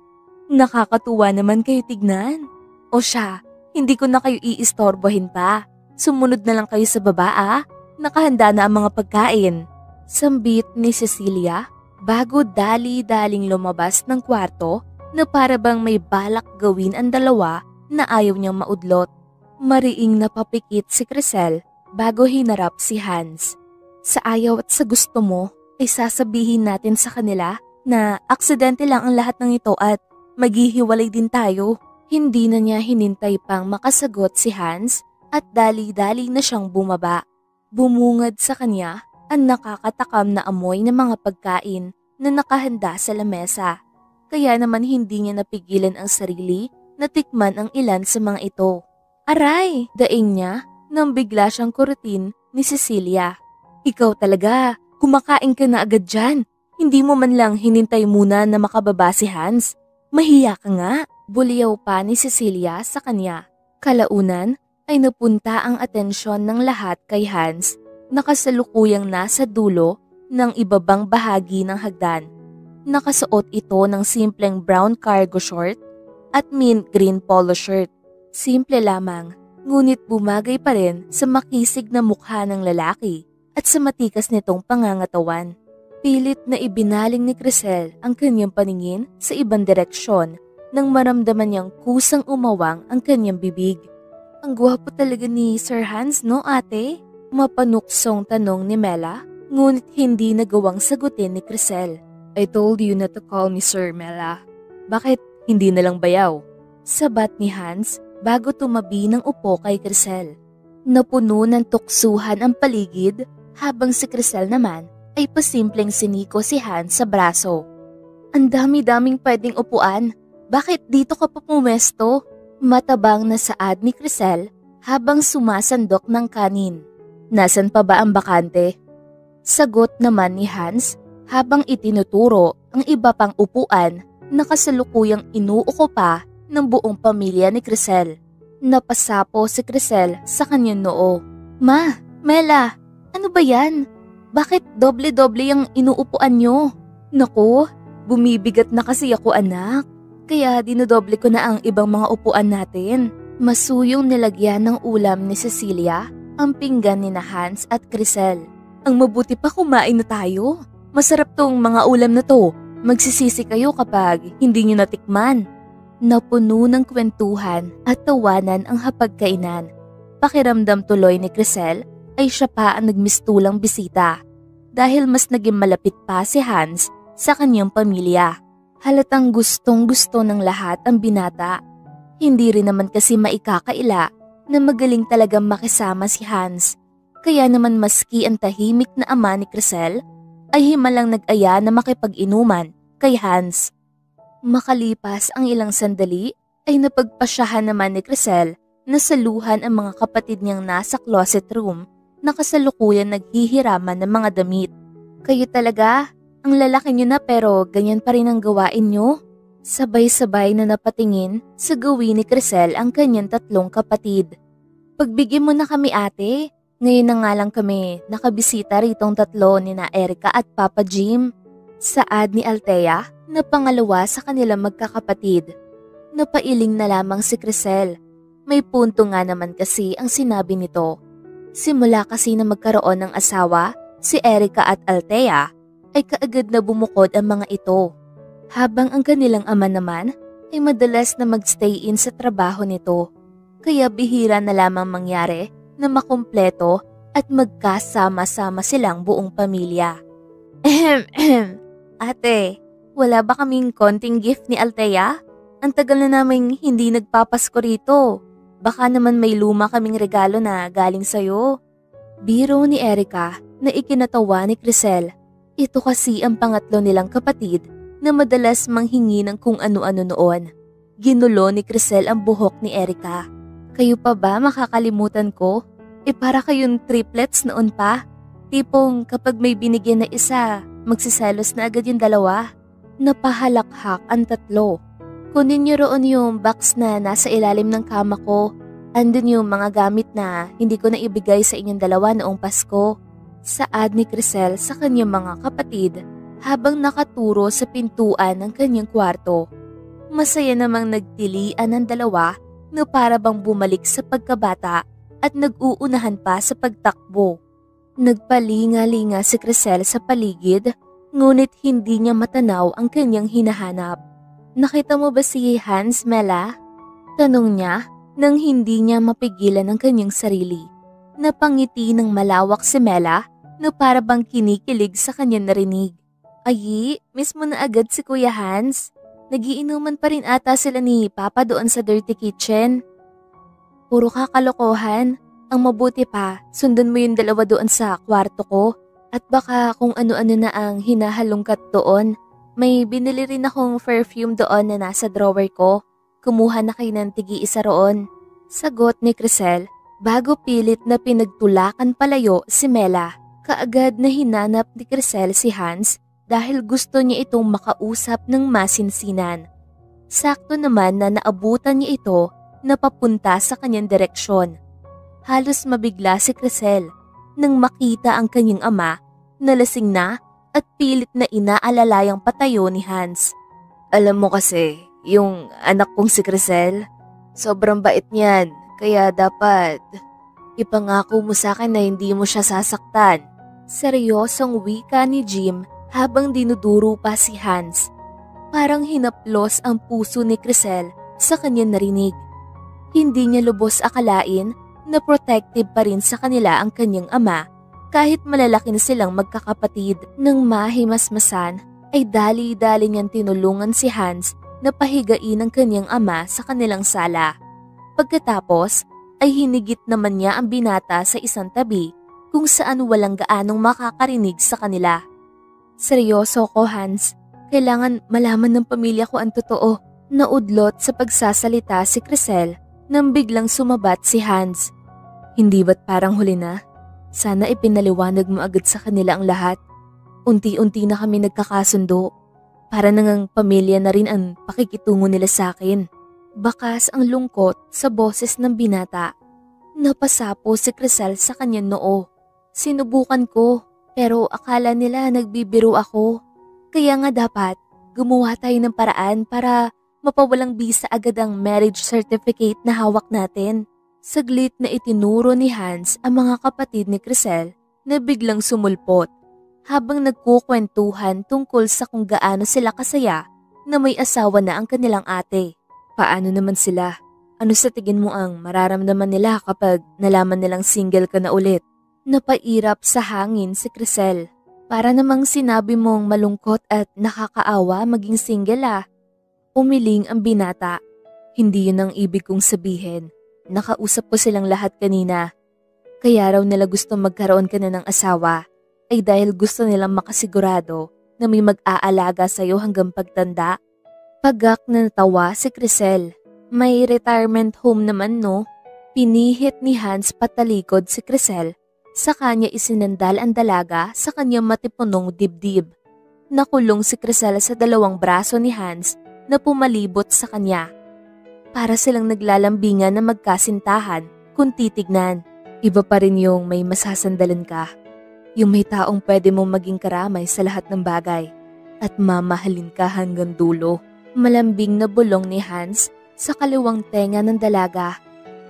Nakakatuwa naman kayo tignan. O siya, hindi ko na kayo iistorbohin pa. Sumunod na lang kayo sa baba. Nakahanda na ang mga pagkain. Sambit ni Cecilia bago dali-daling lumabas ng kwarto na para bang may balak gawin ang dalawa na ayaw niyang maudlot. Mariing napapikit si Crisel bago hinarap si Hans. Sa ayaw at sa gusto mo ay sasabihin natin sa kanila na aksidente lang ang lahat ng ito at maghihiwalay din tayo. Hindi na niya hinintay pang makasagot si Hans at dali-dali na siyang bumaba. Bumungad sa kanya ang nakakatakam na amoy ng mga pagkain na nakahanda sa lamesa. Kaya naman hindi niya napigilan ang sarili na tikman ang ilan sa mga ito. Aray! Daing niya nang bigla siyang kurutin ni Cecilia. Ikaw talaga, kumakain ka na agad dyan. Hindi mo man lang hinintay muna na makababa si Hans. Mahiya ka nga. Buliyaw pa ni Cecilia sa kanya. Kalaunan ay napunta ang atensyon ng lahat kay Hans na kasalukuyang nasa dulo ng ibabang bahagi ng hagdan. Nakasuot ito ng simpleng brown cargo short at mint green polo shirt. Simple lamang, ngunit bumagay pa rin sa makisig na mukha ng lalaki at sa matikas nitong pangangatawan. Pilit na ibinaling ni Crisel ang kanyang paningin sa ibang direksyon nang maramdaman niyang kusang umawang ang kanyang bibig. Ang gwapo talaga ni Sir Hans, no ate? Mapanuksong tanong ni Mela, ngunit hindi nagawang sagutin ni Crisel. I told you not to call me Sir, Mela. Bakit hindi na lang bayaw? Sabat ni Hans bago tumabi ng upo kay Crisel. Napuno ng tuksuhan ang paligid habang si Crisel naman ay pasimpleng siniko si Hans sa braso. Ang dami-daming pwedeng upuan. Bakit dito ka pa pumesto? Matabang na saad ni Crisel habang sumasandok ng kanin. Nasaan pa ba ang bakante? Sagot naman ni Hans habang itinuturo ang iba pang upuan na kasalukuyang inuuko pa ng buong pamilya ni Crisel. Napasapo si Crisel sa kanyang noo. Ma, Mela, ano ba yan? Bakit doble-doble yung inuupuan nyo? Naku, bumibigat na kasi ako anak. Kaya dinodoble ko na ang ibang mga upuan natin. Masuyong nilagyan ng ulam ni Cecilia ang pinggan ni Hans at Crisel. Ang mabuti pa kumain na tayo. Masarap tong mga ulam na to. Magsisisi kayo kapag hindi nyo natikman. Napuno ng kwentuhan at tawanan ang hapagkainan. Pakiramdam tuloy ni Crisel ay siya pa ang nagmistulang bisita dahil mas naging malapit pa si Hans sa kanyang pamilya. Halatang gustong-gusto ng lahat ang binata. Hindi rin naman kasi maikakaila na magaling talagang makisama si Hans. Kaya naman maski ang tahimik na ama ni Crisel ay himalang nag-aya na makipag-inuman kay Hans. Makalipas ang ilang sandali ay napagpasyahan naman ni Crisel na saluhan ang mga kapatid niyang nasa closet room na kasalukuyan naghihiraman ng mga damit. Kayo talaga, ang lalaki niyo na pero ganyan pa rin ang gawain niyo. Sabay-sabay na napatingin sa gawin ni Crisel ang kanyang tatlong kapatid. Pagbigyan mo na kami ate, ngayon na nga lang kami nakabisita ritong tatlo ni na Erica at Papa Jim. Saad ni Althea na pangalawa sa kanilang magkakapatid. Napailing na lamang si Crisel. May punto nga naman kasi ang sinabi nito. Simula kasi na magkaroon ng asawa, si Erica at Althea, ay kaagad na bumukod ang mga ito. Habang ang kanilang ama naman ay madalas na magstay in sa trabaho nito. Kaya bihira na lamang mangyari na makumpleto at magkasama-sama silang buong pamilya. Ate, wala ba kaming konting gift ni Althea? Ang tagal na naming hindi nagpapasko rito. Baka naman may luma kaming regalo na galing sa'yo. Biro ni Erica na ikinatawa ni Crisel. Ito kasi ang pangatlo nilang kapatid na madalas manghingi ng kung ano-ano noon. Ginulo ni Crisel ang buhok ni Erica. Kayo pa ba makakalimutan ko? Para kayong triplets noon pa. Tipong kapag may binigyan na isa, magsiselos na agad yung dalawa. Napahalakhak ang tatlo. Kunin niyo roon yung box na nasa ilalim ng kama ko. Andun yung mga gamit na hindi ko na ibigay sa inyong dalawa noong Pasko. Saad ni Crisel sa kanyang mga kapatid habang nakaturo sa pintuan ng kanyang kwarto. Masaya namang nagtilian ng dalawa na para bang bumalik sa pagkabata at nag-uunahan pa sa pagtakbo. Nagpalinga-linga si Crisel sa paligid ngunit hindi niya matanaw ang kanyang hinahanap. Nakita mo ba si Hans, Mela? Tanong niya nang hindi niya mapigilan ang kanyang sarili. Napangiti ng malawak si Mela na para bang kinikilig sa kanyang narinig. Ay, miss mo na agad si Kuya Hans. Nagiinuman pa rin ata sila ni Papa doon sa dirty kitchen. Puro kakalokohan. Ang mabuti pa, sundan mo yung dalawa doon sa kwarto ko. At baka kung ano-ano na ang hinahalungkat doon. May binili rin akong perfume doon na nasa drawer ko. Kumuha na kayo ng tigi-isa roon. Sagot ni Crisel bago pilit na pinagtulakan palayo si Mela. Kaagad na hinanap ni Crisel si Hans dahil gusto niya itong makausap ng masinsinan. Sakto naman na naabutan niya ito na papunta sa kanyang direksyon. Halos mabigla si Crisel nang makita ang kanyang ama nalasing na at pilit na inaalalayang patayo ni Hans. Alam mo kasi, yung anak kong si Crisel, sobrang bait niyan, kaya dapat ipangako mo sa akin na hindi mo siya sasaktan. Seryosong wika ni Jim habang dinuduro pa si Hans. Parang hinaplos ang puso ni Crisel sa kanyang narinig. Hindi niya lubos akalain na protective pa rin sa kanila ang kanyang ama kahit malalaki na silang magkakapatid. Nang mahimasmasan ay dali-dali niyang tinulungan si Hans na pahigain ang kanyang ama sa kanilang sala. Pagkatapos ay hinigit naman niya ang binata sa isang tabi kung saan walang gaanong makakarinig sa kanila. Seryoso ko, Hans. Kailangan malaman ng pamilya ko ang totoo. Naudlot sa pagsasalita si Crisel nang biglang sumabat si Hans. Hindi ba't parang huli na? Sana ipinaliwanag mo agad sa kanila ang lahat. Unti-unti na kami nagkakasundo. Para nang pamilya na rin ang pakikitungo nila sa akin. Bakas ang lungkot sa boses ng binata. Napasapo si Crisel sa kanyang noo. Sinubukan ko pero akala nila nagbibiro ako. Kaya nga dapat gumawa tayo ng paraan para mapawalang bisa agad ang marriage certificate na hawak natin. Saglit na itinuro ni Hans ang mga kapatid ni Crisel na biglang sumulpot habang nagkukwentuhan tungkol sa kung gaano sila kasaya na may asawa na ang kanilang ate. Paano naman sila? Ano sa tingin mo ang mararamdaman nila kapag nalaman nilang single ka na ulit? Napairap sa hangin si Crisel. Para namang sinabi mong malungkot at nakakaawa maging single ah. Umiling ang binata. Hindi yun ang ibig kong sabihin. Nakausap ko silang lahat kanina. Kaya raw nila gusto magkaroon ka na ng asawa ay dahil gusto nilang makasigurado na may mag-aalaga sa'yo hanggang pagtanda. Pagak na natawa si Crisel. May retirement home naman no? Pinihit ni Hans patalikod si Crisel. Sa kanya isinandal ang dalaga sa kanyang matipunong dibdib. Nakulong si Crisel sa dalawang braso ni Hans na pumalibot sa kanya. Para silang naglalambingan na magkasintahan kung titignan. Iba pa rin yung may masasandalan ka. Yung may taong pwede mong maging karamay sa lahat ng bagay. At mamahalin ka hanggang dulo. Malambing na bulong ni Hans sa kaliwang tenga ng dalaga.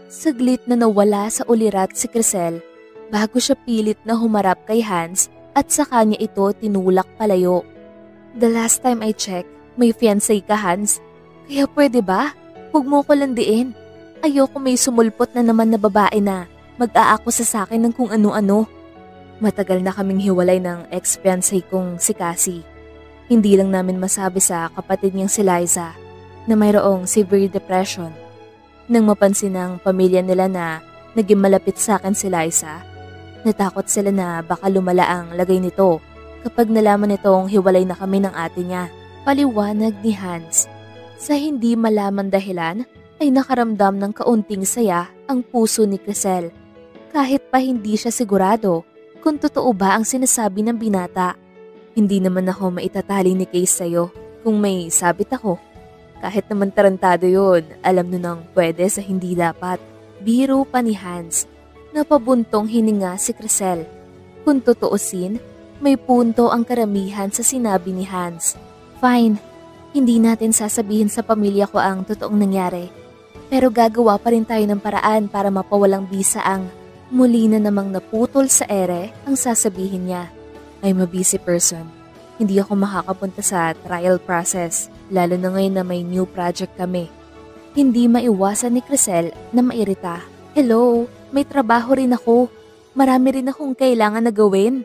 Saglit na nawala sa ulirat si Crisel. Bago siya pilit na humarap kay Hans at sa kanya ito tinulak palayo. The last time I checked, may fiancé ka Hans. Kaya pwede ba? Huwag mo ko landiin. Ayoko may sumulpot na naman na babae na mag-aakusa sa akin ng kung ano-ano. Matagal na kaming hiwalay ng ex-fiancé kong si Cassie. Hindi lang namin masabi sa kapatid niyang si Liza na mayroong severe depression. Nang mapansin ng pamilya nila na naging malapit sa akin si Liza, natakot sila na baka lumala ang lagay nito kapag nalaman nitong hiwalay na kami ng ate niya. Paliwanag ni Hans. Sa hindi malaman dahilan ay nakaramdam ng kaunting saya ang puso ni Crisel. Kahit pa hindi siya sigurado kung totoo ba ang sinasabi ng binata. Hindi naman ako maitatali ni Case sa'yo kung may sabit ako. Kahit naman tarantado yun, alam nun ang pwede sa hindi dapat. Biro pa ni Hans. Napabuntong hininga si Crisel. Kung tutuusin, may punto ang karamihan sa sinabi ni Hans. Fine, hindi natin sasabihin sa pamilya ko ang totoong nangyari. Pero gagawa pa rin tayo ng paraan para mapawalang bisa ang muli na namang naputol sa ere ang sasabihin niya. I'm a busy person. Hindi ako makakapunta sa trial process, lalo na ngayon na may new project kami. Hindi maiwasan ni Crisel na mairita. Hello, may trabaho rin ako. Marami rin akong kailangan na gawin.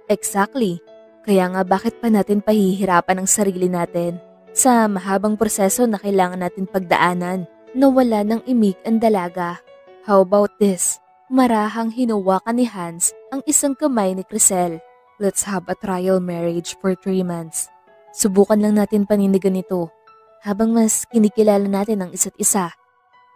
Exactly. Kaya nga bakit pa natin pahihirapan ang sarili natin sa mahabang proseso na kailangan natin pagdaanan. Nawala ng imik ang dalaga. How about this? Marahang hinawakan ni Hans ang isang kamay ni Crisel. Let's have a trial marriage for 3 months. Subukan lang natin paninigan ito habang mas kinikilala natin ang isa't isa.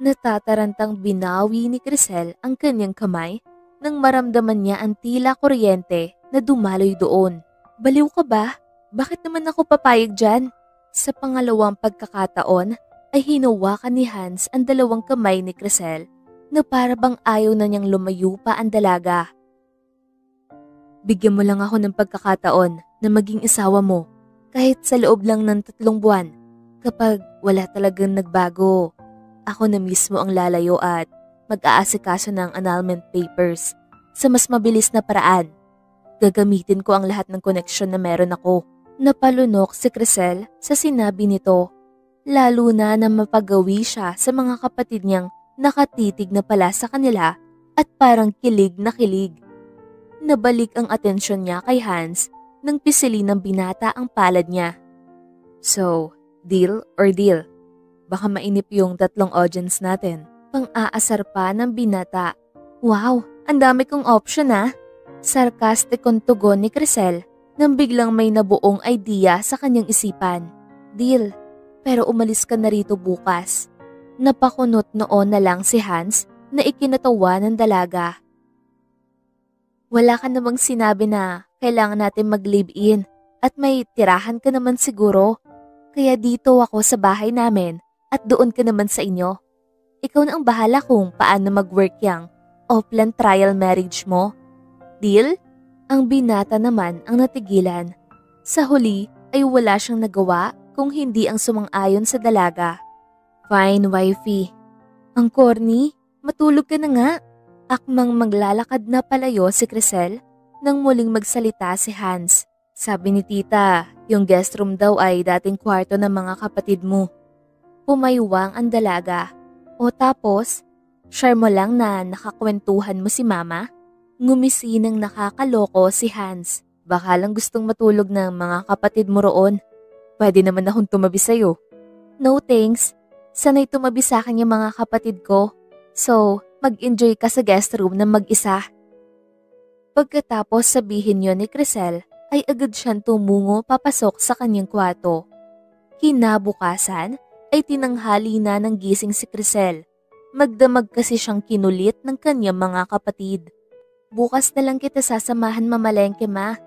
Natatarantang binawi ni Crisel ang kanyang kamay nang maramdaman niya ang tila kuryente na dumaloy doon. Baliw ka ba? Bakit naman ako papayag dyan? Sa pangalawang pagkakataon ay hinawakan ni Hans ang dalawang kamay ni Crisel na para bang ayaw na niyang lumayo pa ang dalaga. Bigyan mo lang ako ng pagkakataon na maging asawa mo kahit sa loob lang ng 3 buwan. Kapag wala talagang nagbago, ako na mismo ang lalayo at mag-aasikaso ng annulment papers sa mas mabilis na paraan. Gagamitin ko ang lahat ng koneksyon na meron ako. Napalunok si Crisel sa sinabi nito, lalo na mapagawi siya sa mga kapatid niyang nakatitig na pala sa kanila at parang kilig na kilig. Nabalik ang atensyon niya kay Hans nang pisilin ng binata ang palad niya. So, deal or deal? Baka mainip yung 3 audience natin. Pang-aasar pa ng binata. Wow, ang dami kong option ah. Sarkastikong tugon ni Crisel nang biglang may nabuong idea sa kanyang isipan. Deal, pero umalis ka na rito bukas. Napakunot noon na lang si Hans na ikinatawa ng dalaga. Wala ka namang sinabi na kailangan natin mag-live-in at may tirahan ka naman siguro. Kaya dito ako sa bahay namin at doon ka naman sa inyo. Ikaw na ang bahala kung paano mag-work yang off-land trial marriage mo. Deal? Ang binata naman ang natigilan. Sa huli ay wala siyang nagawa kung hindi ang sumang-ayon sa dalaga. Fine, wifey. Ang corny, matulog ka na nga. Akmang maglalakad na palayo si Crisel nang muling magsalita si Hans. Sabi ni tita, yung guest room daw ay dating kwarto ng mga kapatid mo. Pumaywang ang dalaga. O tapos, share mo lang na nakakwentuhan mo si mama? Ngumisi ng nakakaloko si Hans. Baka lang gustong matulog ng mga kapatid mo roon. Pwede naman akong tumabi sa'yo. No thanks. Sanay tumabi sa akin yung mga kapatid ko. So, mag-enjoy ka sa guest room na mag-isa. Pagkatapos sabihin yon ni Crisel, ay agad siyang tumungo papasok sa kanyang kwarto. Kinabukasan ay tinanghali na ng gising si Crisel. Magdamag kasi siyang kinulit ng kanyang mga kapatid. Bukas na lang kita sasamahan mamalengke ma.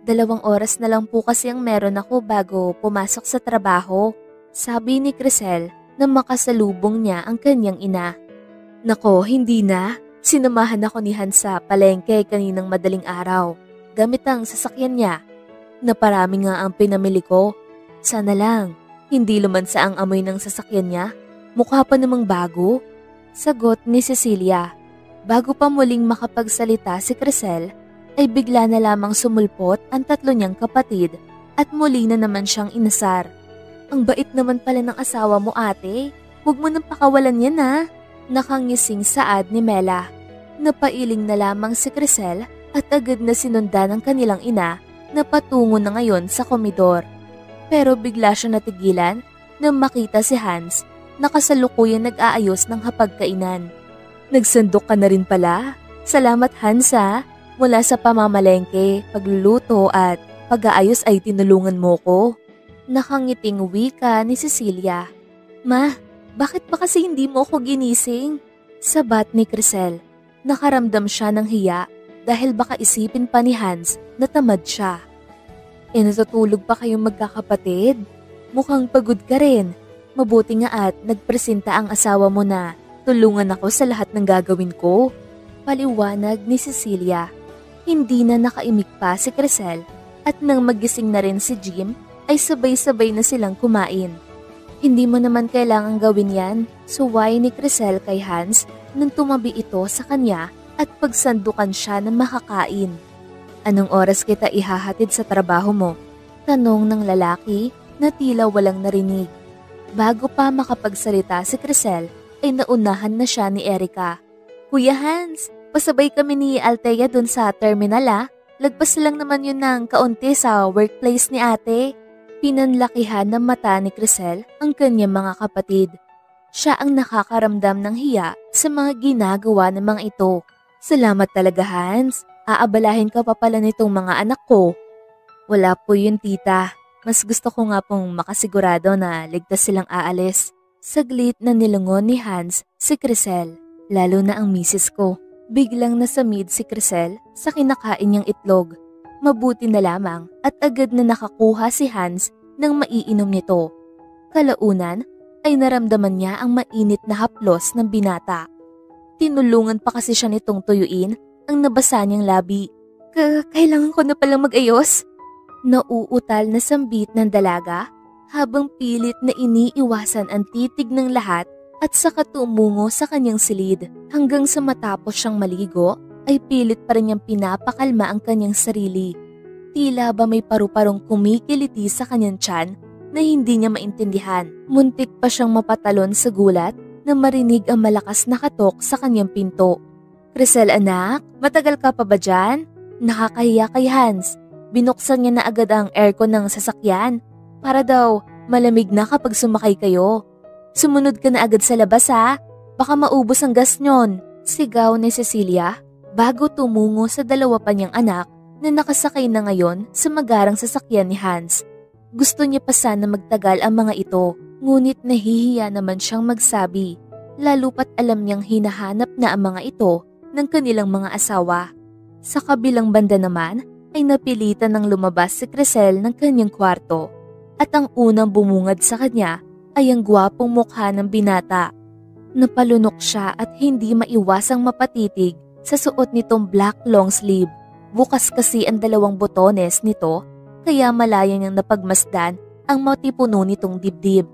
2 oras na lang po kasi ang meron ako bago pumasok sa trabaho. Sabi ni Crisel na makasalubong niya ang kanyang ina. Nako, hindi na. Sinamahan ako ni Hans sa palengke kaninang madaling araw. Gamit ang sasakyan niya. Naparami nga ang pinamili ko. Sana lang, hindi lumansa ang amoy ng sasakyan niya. Mukha pa namang bago. Sagot ni Cecilia. Bago pa muling makapagsalita si Crisel, ay bigla na lamang sumulpot ang 3 niyang kapatid at muli na naman siyang inasar. Ang bait naman pala ng asawa mo ate. Huwag mo nang pakawalan yan ha. Nakangising saad ni Mela. Napailing na lamang si Crisel at agad na sinundan ng kanilang ina na patungo na ngayon sa komedor. Pero bigla siya natigilan nang makita si Hans na kasalukuyang nag-aayos ng hapagkainan. Nagsandok ka na rin pala. Salamat Hans ha. Mula sa pamamalengke, pagluluto at pag-aayos ay tinulungan mo ko. Nakangiting wika ni Cecilia. Ma, bakit ba kasi hindi mo ako ginising? Sabat ni Crisel. Nakaramdam siya ng hiya dahil baka isipin pa ni Hans na tamad siya. Natutulog pa kayong magkakapatid? Mukhang pagod ka rin. Mabuti nga at nagpresenta ang asawa mo na tulungan ako sa lahat ng gagawin ko. Paliwanag ni Cecilia. Hindi na nakaimik pa si Crisel at nang magising na rin si Jim ay sabay-sabay na silang kumain. Hindi mo naman kailangang gawin yan, suway ni Crisel kay Hans nang tumabi ito sa kanya at pagsandukan siya ng makakain. Anong oras kita ihahatid sa trabaho mo? Tanong ng lalaki na tila walang narinig. Bago pa makapagsalita si Crisel ay naunahan na siya ni Erica. Kuya Hans, pasabay kami ni Althea dun sa terminal ah. Lagpas lang naman yun ng kaunti sa workplace ni ate. Pinanlakihan ng mata ni Crisel ang kanyang mga kapatid. Siya ang nakakaramdam ng hiya sa mga ginagawa ng mga ito. Salamat talaga Hans. Aabalahin ka pa pala nitong mga anak ko. Wala po yun tita. Mas gusto ko nga pong makasigurado na ligtas silang aalis. Saglit na nilungon ni Hans si Crisel, lalo na ang misis ko. Biglang nasamid si Crisel sa kinakain niyang itlog. Mabuti na lamang at agad na nakakuha si Hans ng maiinom nito. Kalaunan ay naramdaman niya ang mainit na haplos ng binata. Tinulungan pa kasi siya nitong tuyuin ang nabasa niyang labi. Kailangan ko na palang mag-ayos. Nauutal na sambit ng dalaga habang pilit na iniiwasan ang titig ng lahat at saka tumungo sa kanyang silid. Hanggang sa matapos siyang maligo ay pilit pa rin niyang pinapakalma ang kanyang sarili. Tila ba may paru-parong kumikiliti sa kanyang tiyan na hindi niya maintindihan. Muntik pa siyang mapatalon sa gulat na marinig ang malakas na katok sa kanyang pinto. Crisel anak, matagal ka pa ba dyan? Nakakahiya kay Hans. Binuksan niya na agad ang aircon ng sasakyan para daw malamig na kapag sumakay kayo. Sumunod ka na agad sa labas ha, baka maubos ang gas nyon. Sigaw ni Cecilia bago tumungo sa dalawa pa niyang anak na nakasakay na ngayon sa magarang sasakyan ni Hans. Gusto niya pa sana magtagal ang mga ito, ngunit nahihiya naman siyang magsabi, lalo pat alam niyang hinahanap na ang mga ito ng kanilang mga asawa. Sa kabilang banda naman ay napilitan ng lumabas si Crisel ng kanyang kwarto at ang unang bumungad sa kanya ay ang gwapong mukha ng binata. Napalunok siya at hindi maiwasang mapatitig sa suot nitong black long sleeve. Bukas kasi ang dalawang botones nito kaya malaya niyang napagmasdan ang matipuno nitong dibdib.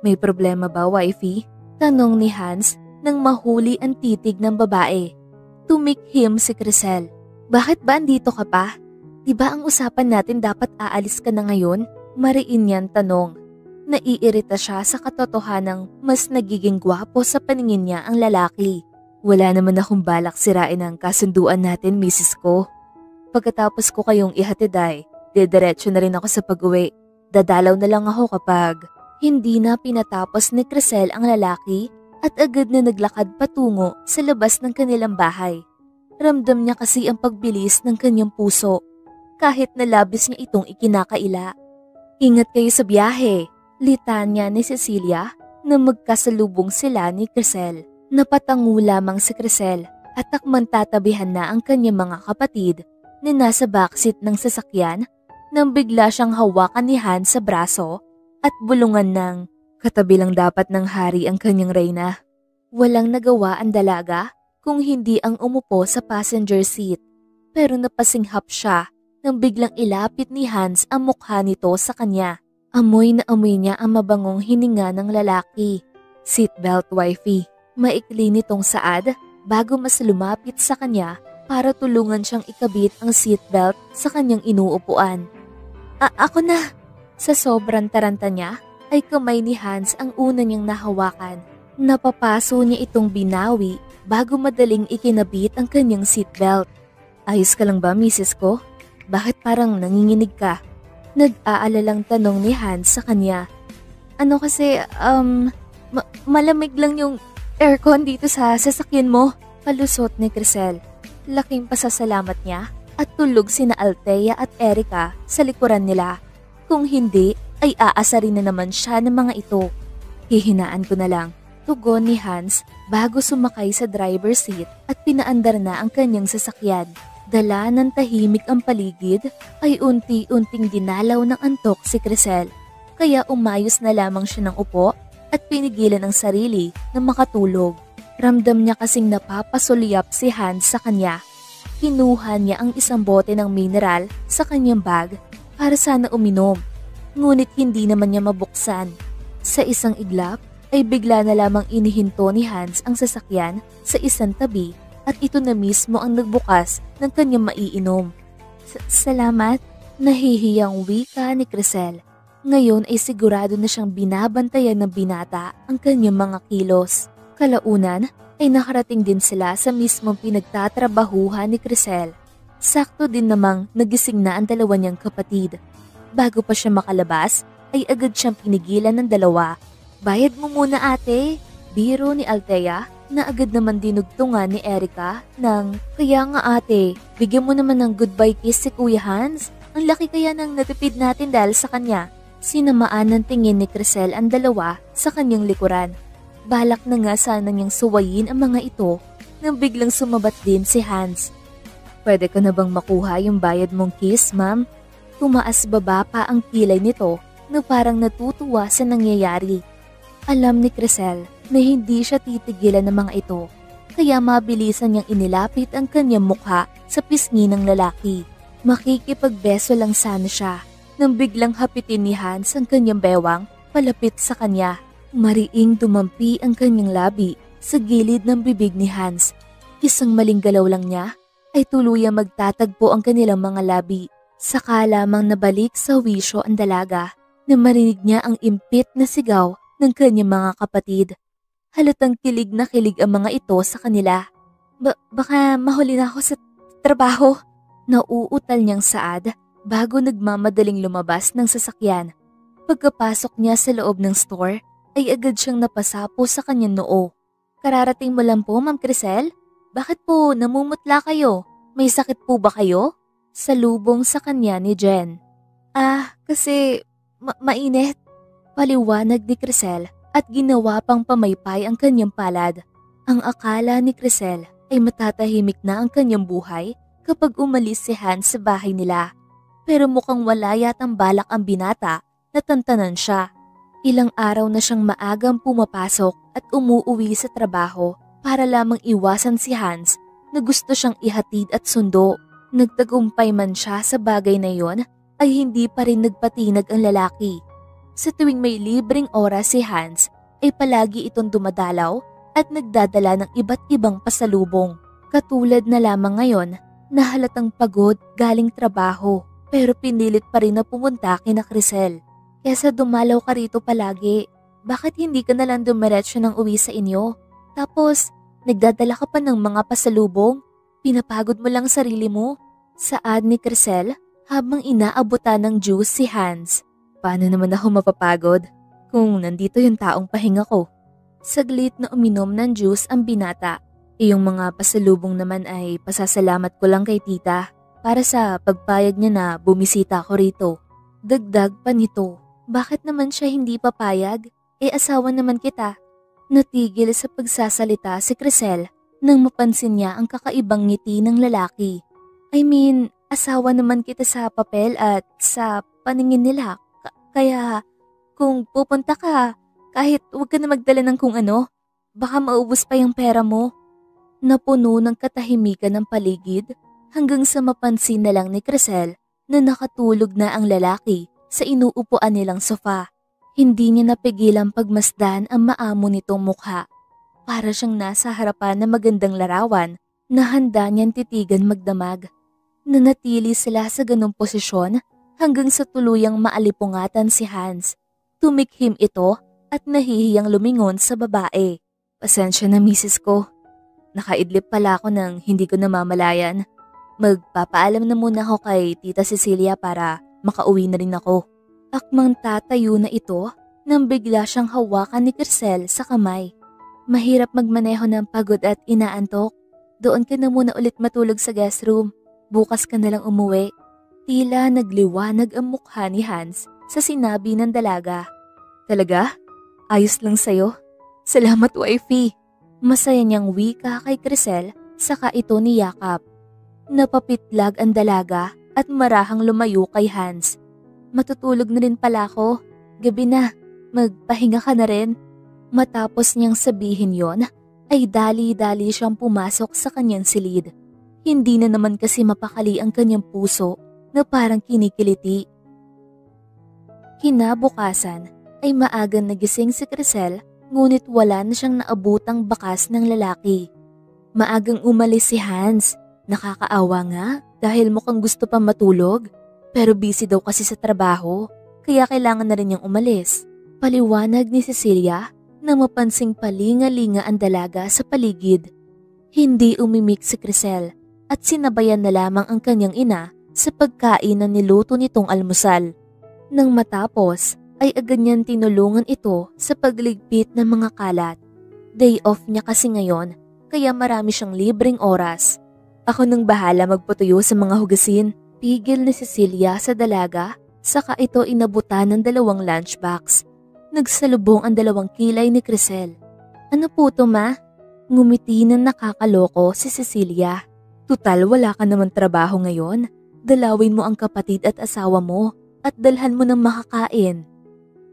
May problema ba, wifey? Tanong ni Hans nang mahuli ang titig ng babae. Tumikhim si Crisel. Bakit ba andito ka pa? Diba ang usapan natin dapat aalis ka na ngayon? Mariin niyang tanong. Naiirita siya sa katotohanang mas nagiging gwapo sa paningin niya ang lalaki. Wala naman akong balak sirain ang kasunduan natin, misis ko. Pagkatapos ko kayong ihatid ay, diretso na rin ako sa pag-uwi. Dadalaw na lang ako kapag hindi na pinatapos ni Crisel ang lalaki at agad na naglakad patungo sa labas ng kanilang bahay. Ramdam niya kasi ang pagbilis ng kanyang puso kahit na labis niya itong ikinakaila. Ingat kayo sa biyahe, litanya ni Cecilia na magkasalubong sila ni Crisel. Napatango lamang si Crisel at takmang tatabihan na ang kanyang mga kapatid na nasa backseat ng sasakyan nang bigla siyang hawakan ni Hans sa braso at bulungan ng katabi lang dapat ng hari ang kanyang reyna. Walang nagawa ang dalaga kung hindi ang umupo sa passenger seat pero napasinghap siya nang biglang ilapit ni Hans ang mukha nito sa kanya. Amoy na amoy niya ang mabangong hininga ng lalaki. Seatbelt, wifey. Maikli nitong saad bago mas lumapit sa kanya para tulungan siyang ikabit ang seatbelt sa kanyang inuupuan. Ako na! Sa sobrang taranta niya ay kamay ni Hans ang una niyang nahawakan. Napapaso niya itong binawi bago madaling ikinabit ang kanyang seatbelt. Ayos ka lang ba, misis ko? Bakit parang nanginginig ka? Nag-aalalang tanong ni Hans sa kanya. Ano kasi, malamig lang yung aircon dito sa sasakyan mo. Palusot ni Crisel. Laking pasasalamat niya at tulog sina Althea at Erica sa likuran nila. Kung hindi, ay aasarin na naman siya ng mga ito. Hihinaan ko na lang. Tugon ni Hans bago sumakay sa driver's seat at pinaandar na ang kanyang sasakyan. Dala ng tahimik ang paligid ay unti-unting dinalaw ng antok si Crisel. Kaya umayos na lamang siya ng upo at pinigilan ang sarili na makatulog. Ramdam niya kasing napapasulyap si Hans sa kanya. Kinuha niya ang isang bote ng mineral sa kanyang bag para sana uminom. Ngunit hindi naman niya mabuksan. Sa isang iglap ay bigla na lamang inihinto ni Hans ang sasakyan sa isang tabi at ito na mismo ang nagbukas ng kanyang maiinom. Salamat, nahihiyang wika ni Crisel. Ngayon ay sigurado na siyang binabantayan ng binata ang kanyang mga kilos. Kalaunan ay nakarating din sila sa mismong pinagtatrabahuhan ni Crisel. Sakto din namang nagising na ang dalawa niyang kapatid. Bago pa siya makalabas ay agad siyang pinigilan ng dalawa. Bayad mo muna ate, biro ni Althea na agad naman dinugtungan ni Erica ng kaya nga ate, bigyan mo naman ng goodbye kiss si Kuya Hans. Ang laki kaya ng natipid natin dahil sa kanya. Sinamaan ng tingin ni Crisel ang dalawa sa kanyang likuran. Balak na nga sana niyang suwayin ang mga ito nang biglang sumabat din si Hans. Pwede ko na bang makuha yung bayad mong kiss, ma'am? Tumaas baba pa ang kilay nito na parang natutuwa sa nangyayari. Alam ni Crisel na hindi siya titigilan ng mga ito. kaya mabilisan niyang inilapit ang kanyang mukha sa pisngi ng lalaki. Makikipagbeso lang sana siya nang biglang hapitin ni Hans ang kanyang bewang palapit sa kanya. Mariing dumampi ang kanyang labi sa gilid ng bibig ni Hans. Isang maling galaw lang niya ay tuluyang magtatagpo ang kanilang mga labi. Saka lamang nabalik sa wisyo ang dalaga na marinig niya ang impit na sigaw ng kanyang mga kapatid. Halatang kilig na kilig ang mga ito sa kanila. Baka mahuli na ako sa trabaho. Nauutal niyang saad bago nagmamadaling lumabas ng sasakyan. Pagkapasok niya sa loob ng store ay agad siyang napasapo sa kanyang noo. Kararating mo lang po, Ma'am Crisel? Bakit po namumutla kayo? May sakit po ba kayo? Salubong sa kanya ni Jen. Kasi mainit. Paliwanag ni Crisel at ginawa pang pamaypay ang kanyang palad. Ang akala ni Crisel ay matatahimik na ang kanyang buhay kapag umalis si Hans sa bahay nila. Pero mukhang wala yatang balak ang binata na tantanan siya. Ilang araw na siyang maagang pumapasok at umuuwi sa trabaho para lamang iwasan si Hans na gusto siyang ihatid at sundo. Nagtagumpay man siya sa bagay na yon ay hindi pa rin nagpatinag ang lalaki. Sa tuwing may libreng oras si Hans ay palagi itong dumadalaw at nagdadala ng iba't ibang pasalubong. Katulad na lamang ngayon na halatang pagod galing trabaho pero pinilit pa rin na pumunta kina Crisel. Kesa dumalaw ka rito palagi, bakit hindi ka nalang dumiretso ng uwi sa inyo? Tapos nagdadala ka pa ng mga pasalubong? Pinapagod mo lang sarili mo. Saad ni Crisel habang inaabutan ng juice si Hans. Paano naman ako mapapagod kung nandito yung taong pahinga ko? Saglit na uminom ng juice ang binata. Iyong mga pasalubong naman ay pasasalamat ko lang kay tita para sa pagpayag niya na bumisita ko rito. Dagdag pa nito, bakit naman siya hindi papayag? Asawa naman kita. Natigil sa pagsasalita si Crisel nang mapansin niya ang kakaibang ngiti ng lalaki. Asawa naman kita sa papel at sa paningin nila. Kaya kung pupunta ka, kahit huwag ka na magdala ng kung ano, baka maubos pa yung pera mo. Napuno ng katahimikan ng paligid hanggang sa mapansin na lang ni Crisel na nakatulog na ang lalaki sa inuupuan nilang sofa. Hindi niya napigilang pagmasdan ang maamo nitong mukha. Para siyang nasa harapan ng magandang larawan na handa niyang titigan magdamag. Nanatili sila sa ganong posisyon hanggang sa tuluyang maalipungatan si Hans. Tumikhim ito at nahihiyang lumingon sa babae. Pasensya na misis ko. Nakaidlip pala ako nang hindi ko namamalayan. Magpapaalam na muna ako kay Tita Cecilia para makauwi na rin ako. Akmang tatayo na ito nang bigla siyang hawakan ni Crisel sa kamay. Mahirap magmaneho ng pagod at inaantok. Doon ka na muna ulit matulog sa guest room. Bukas ka na lang umuwi. Tila nagliwanag ang mukha ni Hans sa sinabi ng dalaga. Talaga? Ayos lang sa'yo? Salamat, wifey. Masaya niyang wika kay Crisel saka ito niyakap. Napapitlag ang dalaga at marahang lumayo kay Hans. Matutulog na rin pala ako. Gabi na. Magpahinga ka na rin. Matapos niyang sabihin yon, ay dali-dali siyang pumasok sa kanyang silid. Hindi na naman kasi mapakali ang kanyang puso na parang kinikiliti. Kinabukasan ay maagang nagising si Crisel ngunit wala na siyang naabutang bakas ng lalaki. Maagang umalis si Hans. Nakakaawa nga dahil mukhang gusto pa matulog. Pero busy daw kasi sa trabaho kaya kailangan na rin niyang umalis. Paliwanag ni Cecilia na mapansing palinga-linga ang dalaga sa paligid. Hindi umimik si Crisel at sinabayan na lamang ang kanyang ina sa pagkain na niluto nitong almusal. Nang matapos ay agad niyang tinulungan ito sa pagligpit ng mga kalat. Day off niya kasi ngayon kaya marami siyang libreng oras. Ako nang bahala magputuyo sa mga hugasin. Pigil ni Cecilia sa dalaga saka ito inabutan ng 2 lunchbox. Nagsalubong ang 2 kilay ni Crisel. Ano po to, ma? Ngumiti na nakakaloko si Cecilia. Tutal wala ka naman trabaho ngayon. Dalawin mo ang kapatid at asawa mo at dalhan mo ng makakain.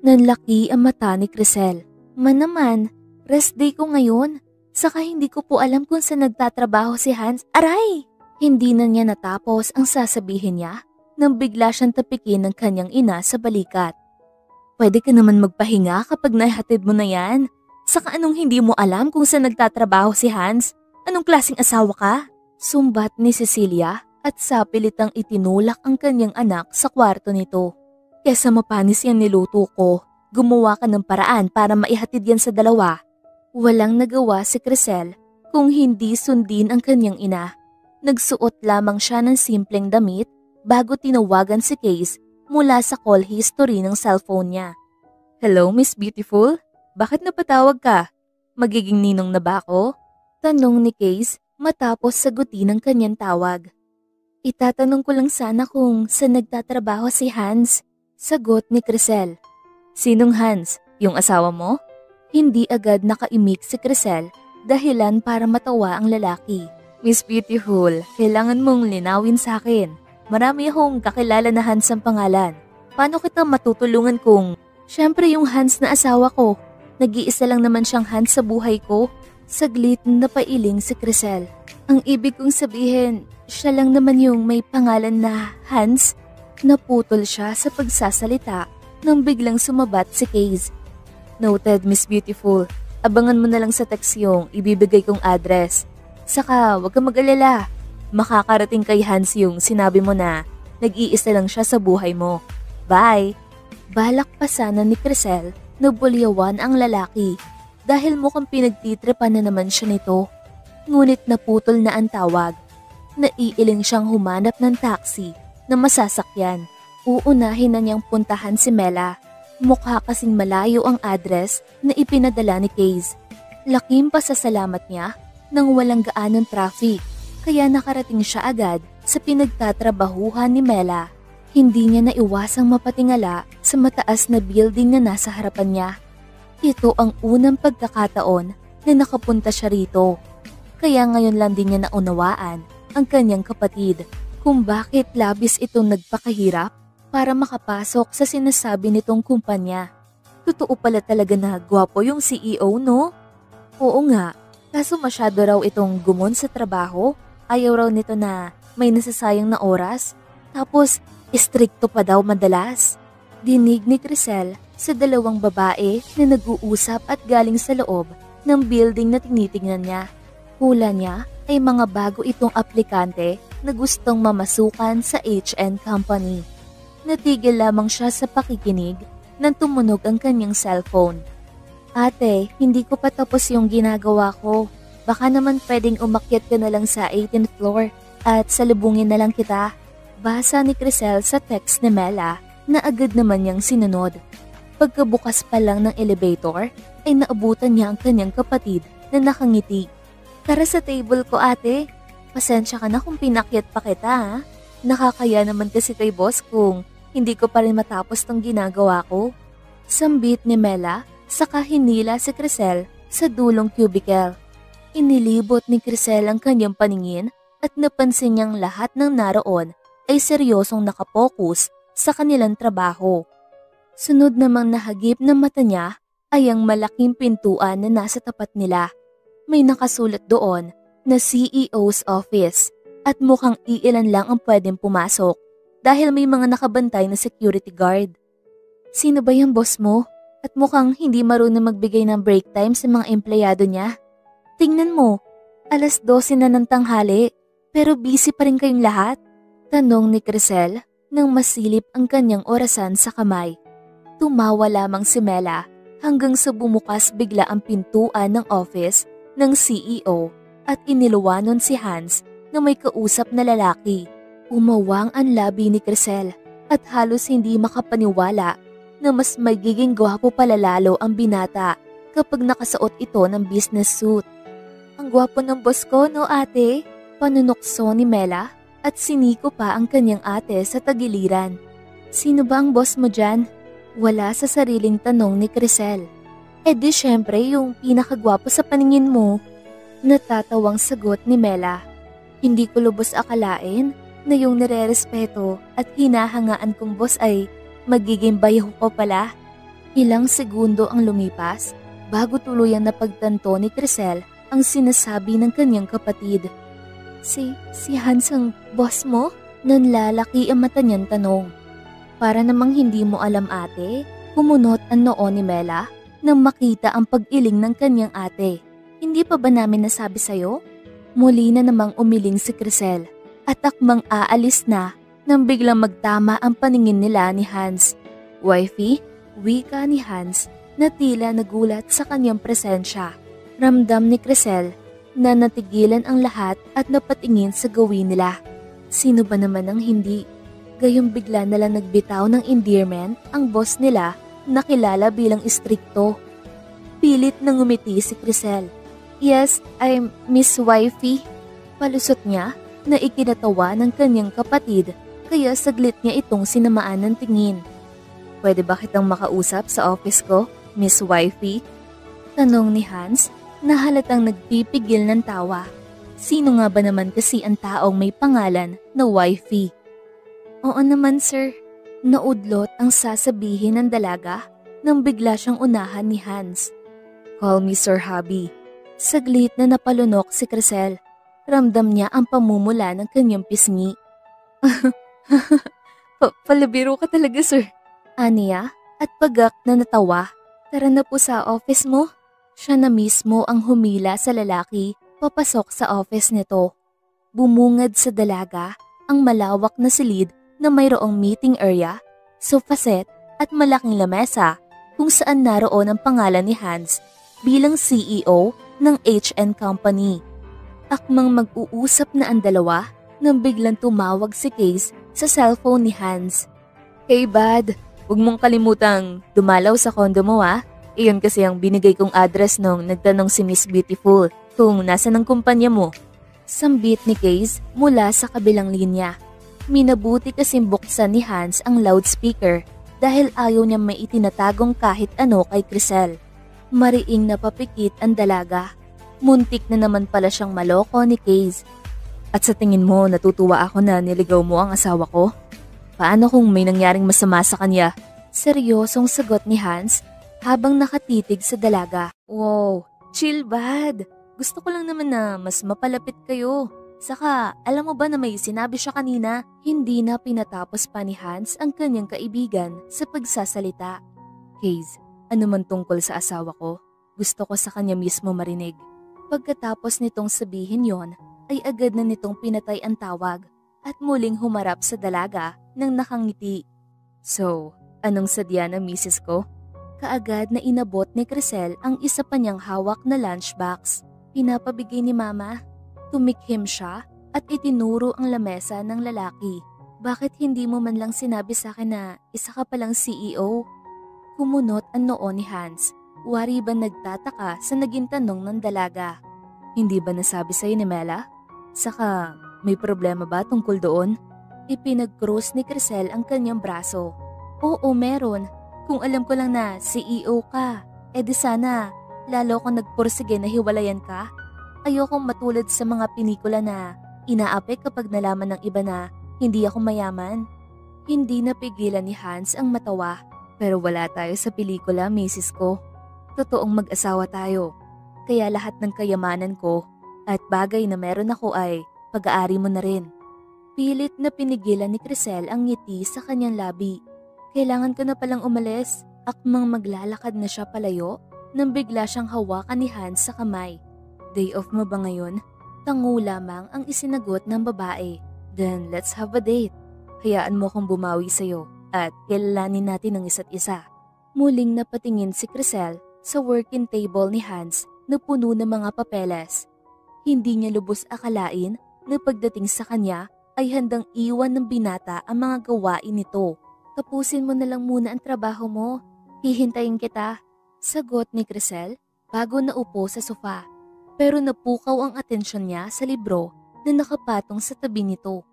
Nanlaki ang mata ni Crisel. Man naman, rest day ko ngayon. Saka hindi ko po alam kung saan nagtatrabaho si Hans. Aray! Hindi na niya natapos ang sasabihin niya nang bigla siyang tapikin ng kanyang ina sa balikat. Pwede ka naman magpahinga kapag nahatid mo na yan. Saka anong hindi mo alam kung saan nagtatrabaho si Hans? Anong klaseng asawa ka? Sumbat ni Cecilia at sapilitang itinulak ang kanyang anak sa kwarto nito. Kesa mapanis yan niluto ko, gumawa ka ng paraan para maihatid yan sa dalawa. Walang nagawa si Crisel kung hindi sundin ang kanyang ina. Nagsuot lamang siya ng simpleng damit bago tinawagan si Case mula sa call history ng cellphone niya. Hello, Miss Beautiful? Bakit napatawag ka? Magiging ninong na ba ako? Tanong ni Case matapos sagutin ang kanyang tawag. Itatanong ko lang sana kung saan nagtatrabaho si Hans. Sagot ni Crisel. Sinong Hans? Yung asawa mo? Hindi agad nakaimik si Crisel dahilan para matawa ang lalaki. Miss Beautiful, kailangan mong linawin sa akin. Marami akong kakilala na Hans ang pangalan. Paano kita matutulungan kung... Siyempre yung Hans na asawa ko. Nag-iisa lang naman siyang Hans sa buhay ko. Saglit na pailing si Crisel. Ang ibig kong sabihin, siya lang naman yung may pangalan na Hans. Naputol siya sa pagsasalita nang biglang sumabat si Case. Noted, Miss Beautiful. Abangan mo na lang sa text yung ibibigay kong address. Saka, wag kang mag-alala. Makakarating kay Hans yung sinabi mo na nag-iisa lang siya sa buhay mo. Bye! Balak pa sana ni Crisel na bulyawan ang lalaki dahil mukhang pinagtitripan na naman siya nito. Ngunit naputol na ang tawag. Naiiling siyang humanap ng taxi na masasakyan. Uunahin na niyang puntahan si Mela. Mukha kasing malayo ang address na ipinadala ni Case. Laking pasasalamat niya nang walang gaanong traffic, kaya nakarating siya agad sa pinagtatrabahuhan ni Mela. Hindi niya naiwasang mapatingala sa mataas na building na nasa harapan niya. Ito ang unang pagkakataon na nakapunta siya rito. Kaya ngayon lang din niya naunawaan ang kanyang kapatid kung bakit labis itong nagpakahirap para makapasok sa sinasabi nitong kumpanya. Totoo pala talaga na gwapo yung CEO, no? Oo nga, kaso masyado raw itong gumon sa trabaho. Ayaw raw nito na may nasasayang na oras. Tapos, istrikto pa daw madalas. Dinig ni Crisel sa dalawang babae na nag-uusap at galing sa loob ng building na tinitingnan niya. Hula niya ay mga bago itong aplikante na gustong mamasukan sa HN Company. Natigil lamang siya sa pakikinig nang tumunog ang kanyang cellphone. Ate, hindi ko pa tapos yung ginagawa ko. Baka naman pwedeng umakyat ka na lang sa 18th floor at salubungin na lang kita. Basa ni Crisel sa text ni Mela na agad naman niyang sinunod. Pagkabukas pa lang ng elevator ay naabutan niya ang kanyang kapatid na nakangiti. Tara sa table ko, ate. Pasensya ka na kung pinakyat pa kita, ha? Nakakaya naman kasi kay boss kung hindi ko pa rin matapos tong ginagawa ko. Sambit ni Mela, saka hinila si Crisel sa dulong cubicle. Inilibot ni Crisel ang kanyang paningin at napansin niyang lahat ng naroon ay seryosong nakapokus sa kanilang trabaho. Sunod namang nahagip ng mata niya ay ang malaking pintuan na nasa tapat nila. May nakasulat doon na CEO's office at mukhang iilan lang ang pwedeng pumasok dahil may mga nakabantay na security guard. Sino ba yung boss mo? At mukhang hindi marunong magbigay ng break time sa mga empleyado niya. Tingnan mo, 12:00 na ng tanghali pero busy pa rin kayong lahat. Tanong ni Crisel nang masilip ang kanyang orasan sa kamay. Tumawa lamang si Mela hanggang sa bumukas bigla ang pintuan ng office ng CEO at iniluwanon si Hans na may kausap na lalaki. Umawang ang labi ni Crisel at halos hindi makapaniwala na mas magiging gwapo pala lalo ang binata kapag nakasuot ito ng business suit. Ang gwapo ng boss ko, no ate? Panunokso ni Mela at siniko pa ang kanyang ate sa tagiliran. Sino ba ang boss mo dyan? Wala sa sariling tanong ni Crisel. Eh di syempre yung pinakagwapo sa paningin mo. Natatawang sagot ni Mela. Hindi ko lubos akalain na yung nire-respeto at hinahangaan kong boss ay magiging bayaw ko pala. Ilang segundo ang lumipas bago tuluyang napagtanto ni Crisel ang sinasabi ng kanyang kapatid. Si Hans ang boss mo? Nanlalaki ang mata niyang tanong. Para namang hindi mo alam ate, kumunot ang noo ni Mela nang makita ang pag-iling ng kanyang ate. Hindi pa ba namin nasabi sa'yo? Muli na namang umiling si Crisel at akmang aalis na nang biglang magtama ang paningin nila ni Hans. Wifey, wika ni Hans na tila nagulat sa kanyang presensya. Ramdam ni Crisel na natigilan ang lahat at napatingin sa gawin nila. Sino ba naman ang hindi? Gayong bigla na lang nagbitaw ng endearment ang boss nila na kilala bilang istrikto. Pilit na ngumiti si Crisel. Yes, I'm Miss Wifey. Palusot niya na ikinatawa ng kanyang kapatid kaya saglit niya itong sinamaan ng tingin. Pwede ba kitang makausap sa office ko, Miss Wifey? Tanong ni Hans na halatang nagpipigil ng tawa. Sino nga ba naman kasi ang taong may pangalan na Wifey? Oo naman sir. Naudlot ang sasabihin ng dalaga nang bigla siyang unahan ni Hans. Call me Sir Hubby. Saglit na napalunok si Crisel. Ramdam niya ang pamumula ng kanyang pisngi. Palabiro ka talaga sir. Aniya at pagak na natawa. Tara na po sa office mo. Siya na mismo ang humila sa lalaki papasok sa office nito. Bumungad sa dalaga ang malawak na silid na mayroong meeting area, sofa set at malaking lamesa kung saan naroon ang pangalan ni Hans bilang CEO ng HN Company. Akmang mag-uusap na ang dalawa nang biglang tumawag si Case sa cellphone ni Hans. Hey bud, huwag mong kalimutang dumalaw sa kondo mo ah. Iyon kasi ang binigay kong address nung nagtanong si Miss Beautiful kung nasa ng kumpanya mo. Sambit ni Case mula sa kabilang linya. Minabuti kasing buksan ni Hans ang loudspeaker dahil ayaw niya may itinatagong kahit ano kay Crisel. Mariing napapikit ang dalaga. Muntik na naman pala siyang maloko ni Case. At sa tingin mo natutuwa ako na niligaw mo ang asawa ko? Paano kung may nangyaring masama sa kanya? Seryosong sagot ni Hans habang nakatitig sa dalaga. Wow, chill bad. Gusto ko lang naman na mas mapalapit kayo. Saka, alam mo ba na may sinabi siya kanina? Hindi na pinatapos pa ni Hans ang kanyang kaibigan sa pagsasalita. Case, ano man tungkol sa asawa ko, gusto ko sa kanya mismo marinig. Pagkatapos nitong sabihin yon, ay agad na nitong pinatay ang tawag at muling humarap sa dalaga nang nakangiti. So, anong sadya ng misis ko? Kaagad na inabot ni Crisel ang isa pa niyang hawak na lunchbox. Pinapabigay ni Mama. Tumikhim siya at itinuro ang lamesa ng lalaki. Bakit hindi mo man lang sinabi sa akin na isa ka palang CEO? Kumunot ang noo ni Hans. Wari ba nagtataka sa naging tanong ng dalaga? Hindi ba nasabi sa'yo ni Mela? Saka, may problema ba tungkol doon? Ipinag-cross ni Crisel ang kanyang braso. Oo, meron. Kung alam ko lang na CEO ka, di sana lalo akong nagpursige na hiwalayan ka. Ayokong matulad sa mga pinikula na inaapi kapag nalaman ng iba na hindi ako mayaman. Hindi napigilan ni Hans ang matawa. Pero wala tayo sa pelikula, misis ko. Totoong mag-asawa tayo. Kaya lahat ng kayamanan ko at bagay na meron ako ay pag-aari mo na rin. Pilit na pinigilan ni Crisel ang ngiti sa kanyang labi. Kailangan ko na palang umalis. Akmang maglalakad na siya palayo nang bigla siyang hawakan ni Hans sa kamay. Day off mo ba ngayon? Tango lamang ang isinagot ng babae. Then let's have a date. Hayaan mo akong bumawi sa'yo at kilalanin natin ang isa't isa. Muling napatingin si Crisel sa working table ni Hans na puno ng mga papeles. Hindi niya lubos akalain na pagdating sa kanya ay handang iwan ng binata ang mga gawain nito. Tapusin mo na lang muna ang trabaho mo. Hihintayin kita. Sagot ni Crisel bago naupo sa sofa. Pero napukaw ang atensyon niya sa libro na nakapatong sa tabi nito.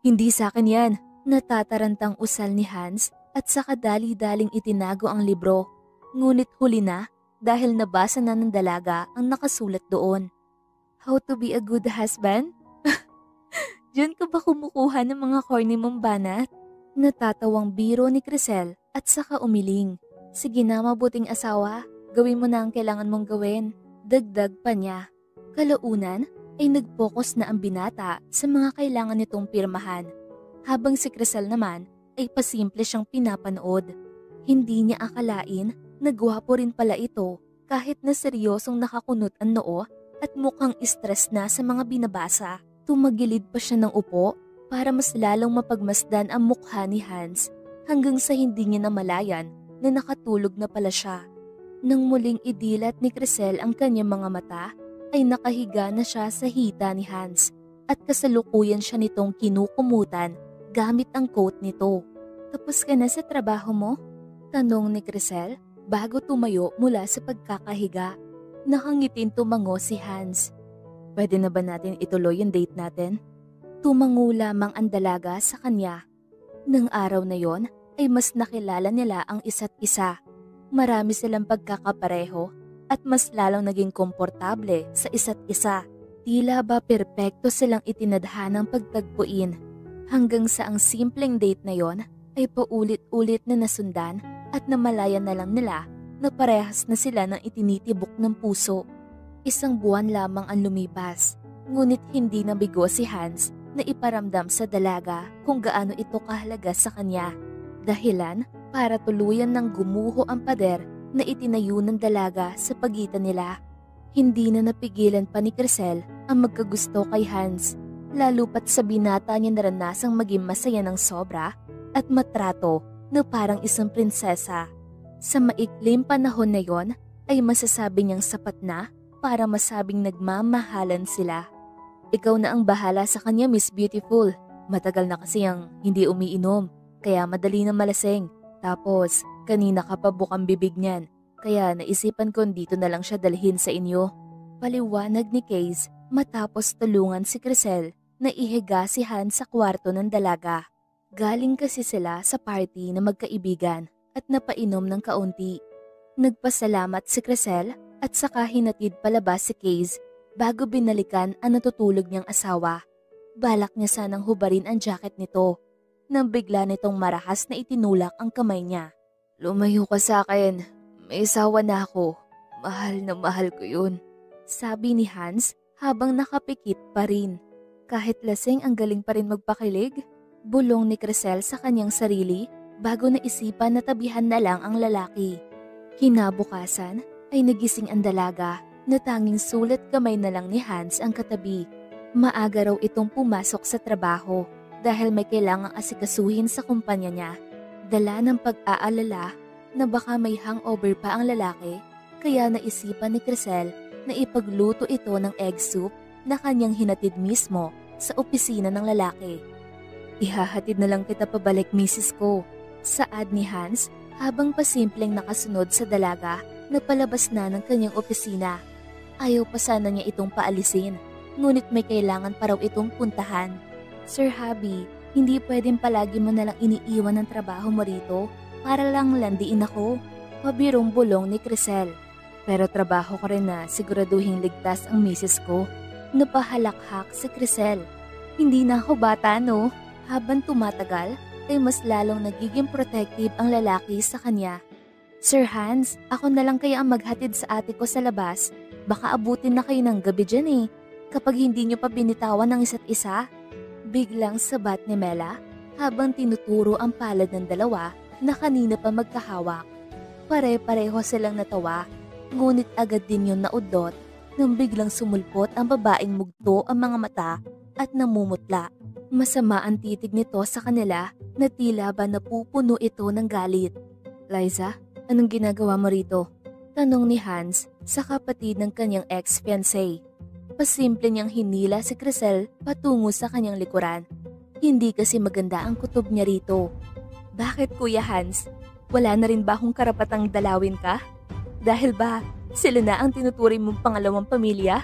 Hindi sa akin yan, natatarantang usal ni Hans at saka dali-daling itinago ang libro. Ngunit huli na dahil nabasa na ng dalaga ang nakasulat doon. How to be a good husband? Diyan ka ba kumukuha ng mga corny mong banat? Natatawang biro ni Crisel at saka umiling. Sige na mabuting asawa, gawin mo na ang kailangan mong gawin. Dagdag pa niya. Kalaunan ay nag-focus na ang binata sa mga kailangan nitong pirmahan, habang si Crisel naman ay pasimple siyang pinapanood. Hindi niya akalain na gwapo rin pala ito kahit na seryosong nakakunot ang noo at mukhang stress na sa mga binabasa. Tumagilid pa siya ng upo para mas lalong mapagmasdan ang mukha ni Hans hanggang sa hindi niya namalayan na nakatulog na pala siya. Nang muling idilat ni Crisel ang kanyang mga mata, ay nakahiga na siya sa hita ni Hans at kasalukuyan siya nitong kinukumutan gamit ang coat nito. "Tapos ka na sa trabaho mo?" tanong ni Crisel bago tumayo mula sa pagkakahiga. Nakangitin tumango si Hans. "Pwede na ba natin ituloy yung date natin?" Tumango lamang ang dalaga sa kanya. Nang araw na yon ay mas nakilala nila ang isa't isa. Marami silang pagkakapareho at mas lalong naging komportable sa isa't isa. Tila ba perpekto silang itinadhanang pagtagpuin hanggang sa ang simpleng date na yon ay paulit-ulit na nasundan at namalayan na lang nila na parehas na sila ng itinitibok ng puso. Isang buwan lamang ang lumipas, ngunit hindi nabigo si Hans na iparamdam sa dalaga kung gaano ito kahalaga sa kanya. Dahilan para tuluyan ng gumuho ang pader na itinayo ng dalaga sa pagitan nila. Hindi na napigilan pa ni Crisel ang magkagusto kay Hans, lalo pat sa binata niya naranasang maging masaya ng sobra at matrato na parang isang prinsesa. Sa maikling panahon na yon ay masasabi niyang sapat na para masabing nagmamahalan sila. "Ikaw na ang bahala sa kanya, Miss Beautiful. Matagal na kasi ang hindi umiinom, kaya madali na malasing. Tapos, kanina ka pa bukang bibig niyan, kaya naisipan ko dito na lang siya dalhin sa inyo." Paliwanag ni Case matapos tulungan si Crisel na ihiga si Hans sa kwarto ng dalaga. Galing kasi sila sa party na magkaibigan at napainom ng kaunti. Nagpasalamat si Crisel at saka hinatid palabas si Case bago binalikan ang natutulog niyang asawa. Balak niya sanang hubarin ang jacket nito nang bigla nitong marahas na itinulak ang kamay niya. "Lumayo ka sa akin. May asawa na ako. Mahal na mahal ko yun," sabi ni Hans habang nakapikit pa rin. Kahit lasing ang galing pa rin magpakilig, bulong ni Crisel sa kanyang sarili bago naisipan na tabihan na lang ang lalaki. Kinabukasan ay nagising ang dalaga na tanging sulat kamay na lang ni Hans ang katabi. Maaga raw itong pumasok sa trabaho dahil may kailangang asikasuhin sa kumpanya niya. Dala ng pag-aalala na baka may hangover pa ang lalaki, kaya naisipan ni Crisel na ipagluto ito ng egg soup na kanyang hinatid mismo sa opisina ng lalaki. "Ihahatid na lang kita pabalik, misis ko," saad ni Hans habang pasimpleng nakasunod sa dalaga na palabas na ng kanyang opisina. Ayaw pa sana niya itong paalisin, ngunit may kailangan pa raw itong puntahan. "Sir Habi, hindi pwedeng palagi mo nalang iniiwan ang trabaho mo rito para lang landiin ako," pabirong bulong ni Crisel. "Pero trabaho ko rin na siguraduhing ligtas ang misis ko." Napahalakhak si Crisel. "Hindi na ako bata, no?" Habang tumatagal, ay mas lalong nagiging protective ang lalaki sa kanya. "Sir Hans, ako na lang kaya ang maghatid sa ate ko sa labas. Baka abutin na kayo ng gabi dyan eh, kapag hindi nyo pa binitawan ng isa't isa." Biglang sabat ni Mela habang tinuturo ang palad ng dalawa na kanina pa magkahawak. Pare-pareho silang natawa, ngunit agad din yung naudlot nang biglang sumulpot ang babaeng mugto ang mga mata at namumutla. Masama ang titig nito sa kanila na tila ba napupuno ito ng galit. "Liza, anong ginagawa mo rito?" tanong ni Hans sa kapatid ng kanyang ex-fiancé. Pasimple niyang hinila si Crisel patungo sa kanyang likuran. Hindi kasi maganda ang kutob niya rito. "Bakit, Kuya Hans? Wala na rin ba akong karapatang dalawin ka? Dahil ba sila na ang tinuturing mong pangalawang pamilya?"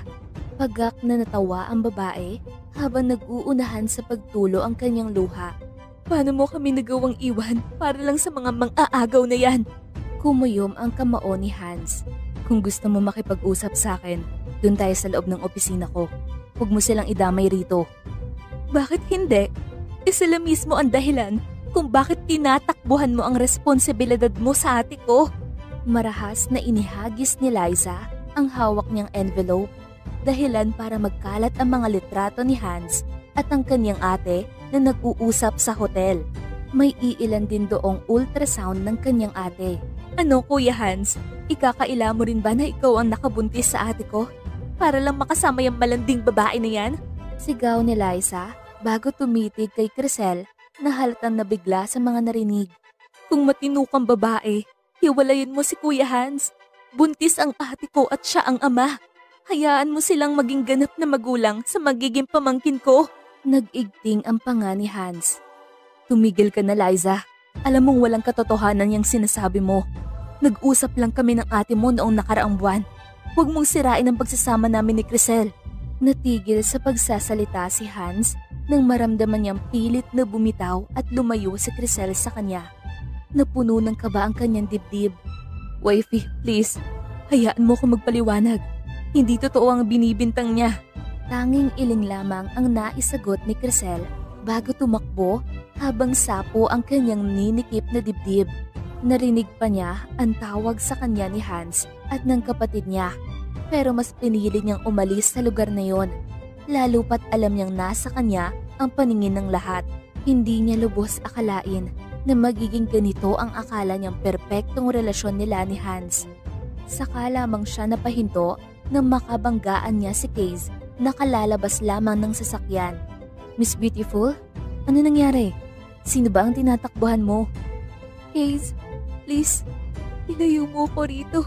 Pagak na natawa ang babae habang nag-uunahan sa pagtulo ang kanyang luha. "Paano mo kami nagawang iwan para lang sa mga mang-aagaw na yan?" Kumuyom ang kamao ni Hans. "Kung gusto mo makipag-usap sa akin, dun tayo sa loob ng opisina ko. Huwag mo silang idamay rito." "Bakit hindi? Sila mismo ang dahilan kung bakit tinatakbuhan mo ang responsibilidad mo sa ate ko." Marahas na inihagis ni Liza ang hawak niyang envelope. dahilan para magkalat ang mga litrato ni Hans at ang kanyang ate na nag-uusap sa hotel. May iilan din doong ultrasound ng kanyang ate. Ano Kuya Hans, ikakaila mo rin ba na ikaw ang nakabuntis sa ate ko? Para lang makasama yung malanding babae na yan? Sigaw ni Liza bago tumitig kay Crisel na halatang nabigla sa mga narinig. Kung matino kang babae, hiwalayin mo si Kuya Hans. Buntis ang ate ko at siya ang ama. Hayaan mo silang maging ganap na magulang sa magiging pamangkin ko. Nag-igting ang panga ni Hans. Tumigil ka na Liza. Alam mong walang katotohanan yung sinasabi mo. Nag-usap lang kami ng ate mo noong nakaraang buwan. Huwag mong sirain ang pagsasama namin ni Crisel. Natigil sa pagsasalita si Hans nang maramdaman niyang pilit na bumitaw at lumayo si Crisel sa kanya. Napuno ng kaba ang kanyang dibdib. Wifey, please, hayaan mo ko magpaliwanag. Hindi totoo ang binibintang niya. Tanging iling lamang ang naisagot ni Crisel bago tumakbo habang sapo ang kanyang ninikip na dibdib. Narinig pa niya ang tawag sa kanya ni Hans at ng kapatid niya. Pero mas pinili niyang umalis sa lugar na yon. Lalo pat alam niyang nasa kanya ang paningin ng lahat. Hindi niya lubos akalain na magiging ganito ang akala niyang perpektong relasyon nila ni Hans. Saka lamang siya napahinto nang makabanggaan niya si Case na kalalabas lamang ng sasakyan. Miss Beautiful, ano nangyari? Sino ba ang tinatakbuhan mo? Case, please, ilayo mo ko rito.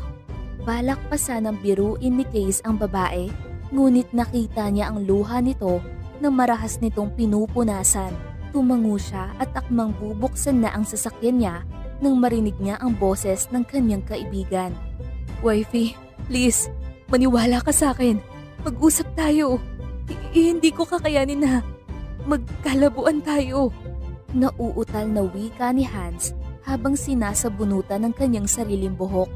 Balak pa sanang biruin ni Case ang babae, ngunit nakita niya ang luha nito na marahas nitong pinupunasan. Tumango siya at akmang bubuksan na ang sasakyan niya nang marinig niya ang boses ng kanyang kaibigan. Wifey, please, maniwala ka sa akin. Mag-usap tayo. Hindi ko kakayanin na magkalabuan tayo. Nauutal na wika ni Hans habang sinasabunutan ng kanyang sariling buhok.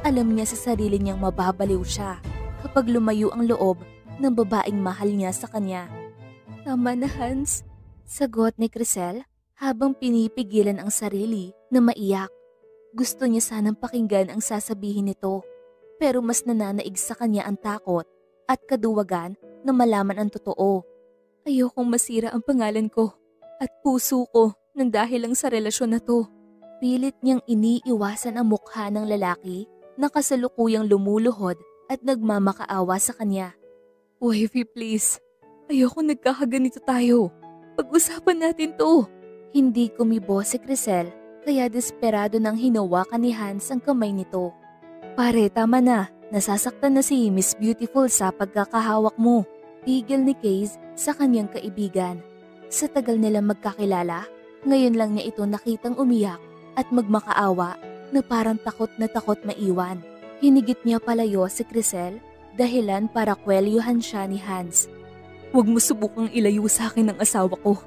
Alam niya sa sarili niyang mababaliw siya kapag lumayo ang loob ng babaeng mahal niya sa kanya. Tama na Hans, sagot ni Crisel habang pinipigilan ang sarili na maiyak. Gusto niya sanang pakinggan ang sasabihin nito, pero mas nananaig sa kanya ang takot at kaduwagan na malaman ang totoo. Ayokong masira ang pangalan ko at puso ko nang dahil lang sa relasyon na to. Pilit niyang iniiwasan ang mukha ng lalaki na kasalukuyang lumuluhod at nagmamakaawa sa kanya. Wifey, please. Ayoko nagkakaganito tayo. Pag-usapan natin to. Hindi kumibo si Crisel kaya desperado nang hinawakan ni Hans ang kamay nito. Pare, tama na. Nasasaktan na si Miss Beautiful sa pagkakahawak mo. Tigil ni Case sa kanyang kaibigan. Sa tagal nilang magkakilala, ngayon lang niya ito nakitang umiyak at magmakaawa na parang takot na takot maiwan. Hinigit niya palayo si Crisel dahilan para kwelyuhan siya ni Hans. Huwag mo subukang ilayo sa akin ang asawa ko.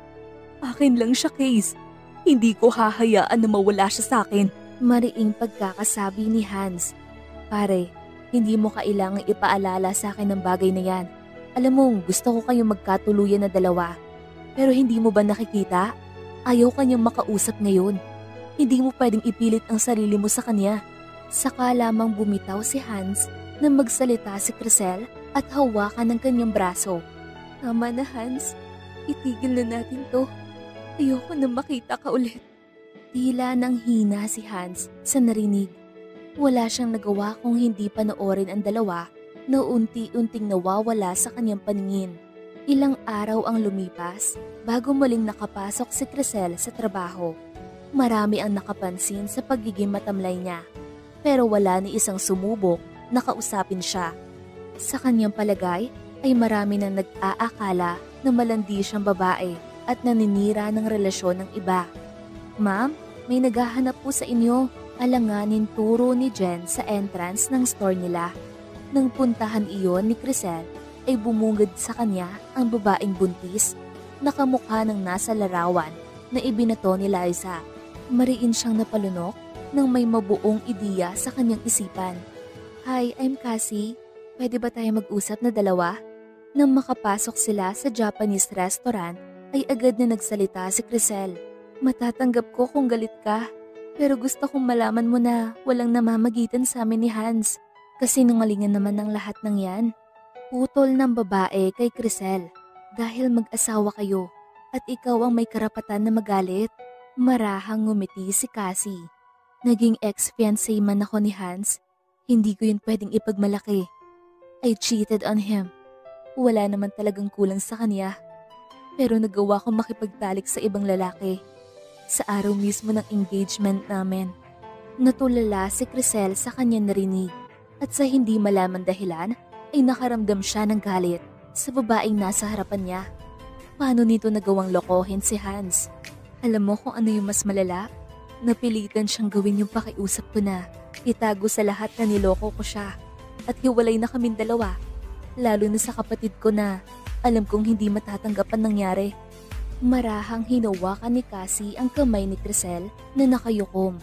Akin lang siya, Case. Hindi ko hahayaan na mawala siya sa akin. Mariing pagkakasabi ni Hans. Pare, hindi mo kailangang ipaalala sa akin ng bagay na yan. Alam mo, gusto ko kayong magkatuluyan na dalawa. Pero hindi mo ba nakikita? Ayaw kanyang makausap ngayon. Hindi mo pwedeng ipilit ang sarili mo sa kanya. Saka lamang bumitaw si Hans na magsalita si Crisel at hawakan ng kanyang braso. Tama na Hans, itigil na natin to. Ayoko na makita ka ulit. Tila nang hina si Hans sa narinig. Wala siyang nagawa kung hindi panoorin ang dalawa na unti-unting nawawala sa kanyang paningin. Ilang araw ang lumipas bago muling nakapasok si Crisel sa trabaho. Marami ang nakapansin sa pagiging matamlay niya, pero wala ni isang sumubok na kausapin siya. Sa kanyang palagay ay marami nang nag-aakala na malandi siyang babae at naninira ng relasyon ng iba. Ma'am, may naghahanap po sa inyo. Alanganin turo ni Jen sa entrance ng store nila. Nang puntahan iyon ni Crisel ay bumungad sa kanya ang babaeng buntis, nakamukha ng nasa larawan na ibinato ni Liza. Mariin siyang napalunok nang may mabuong ideya sa kanyang isipan. Hi, I'm Cassie. Pwede ba tayo mag-usap na dalawa? Nang makapasok sila sa Japanese restaurant ay agad na nagsalita si Crisel. Matatanggap ko kung galit ka. Pero gusto kong malaman mo na walang namamagitan sa amin ni Hans. Kasi nungalingan naman ng lahat ng yan. Putol ng babae kay Crisel dahil mag-asawa kayo at ikaw ang may karapatan na magalit. Marahang ngumiti si Cassie. Naging ex-fiancé man ako ni Hans, hindi ko yun pwedeng ipagmalaki. I cheated on him. Wala naman talagang kulang sa kanya. Pero nagawa ko makipagtalik sa ibang lalaki. Sa araw mismo ng engagement namin, natulala si Crisel sa kanyang narinig at sa hindi malaman dahilan ay nakaramdam siya ng galit sa babaeng nasa harapan niya. Paano nito nagawang lokohin si Hans? Alam mo kung ano yung mas malala? Napilitan siyang gawin yung pakiusap ko na itago sa lahat na niloko ko siya at hiwalay na kaming dalawa. Lalo na sa kapatid ko na alam kong hindi matatanggap ang nangyari. Marahang hinawakan ni Cassie ang kamay ni Crisel na nakayukom.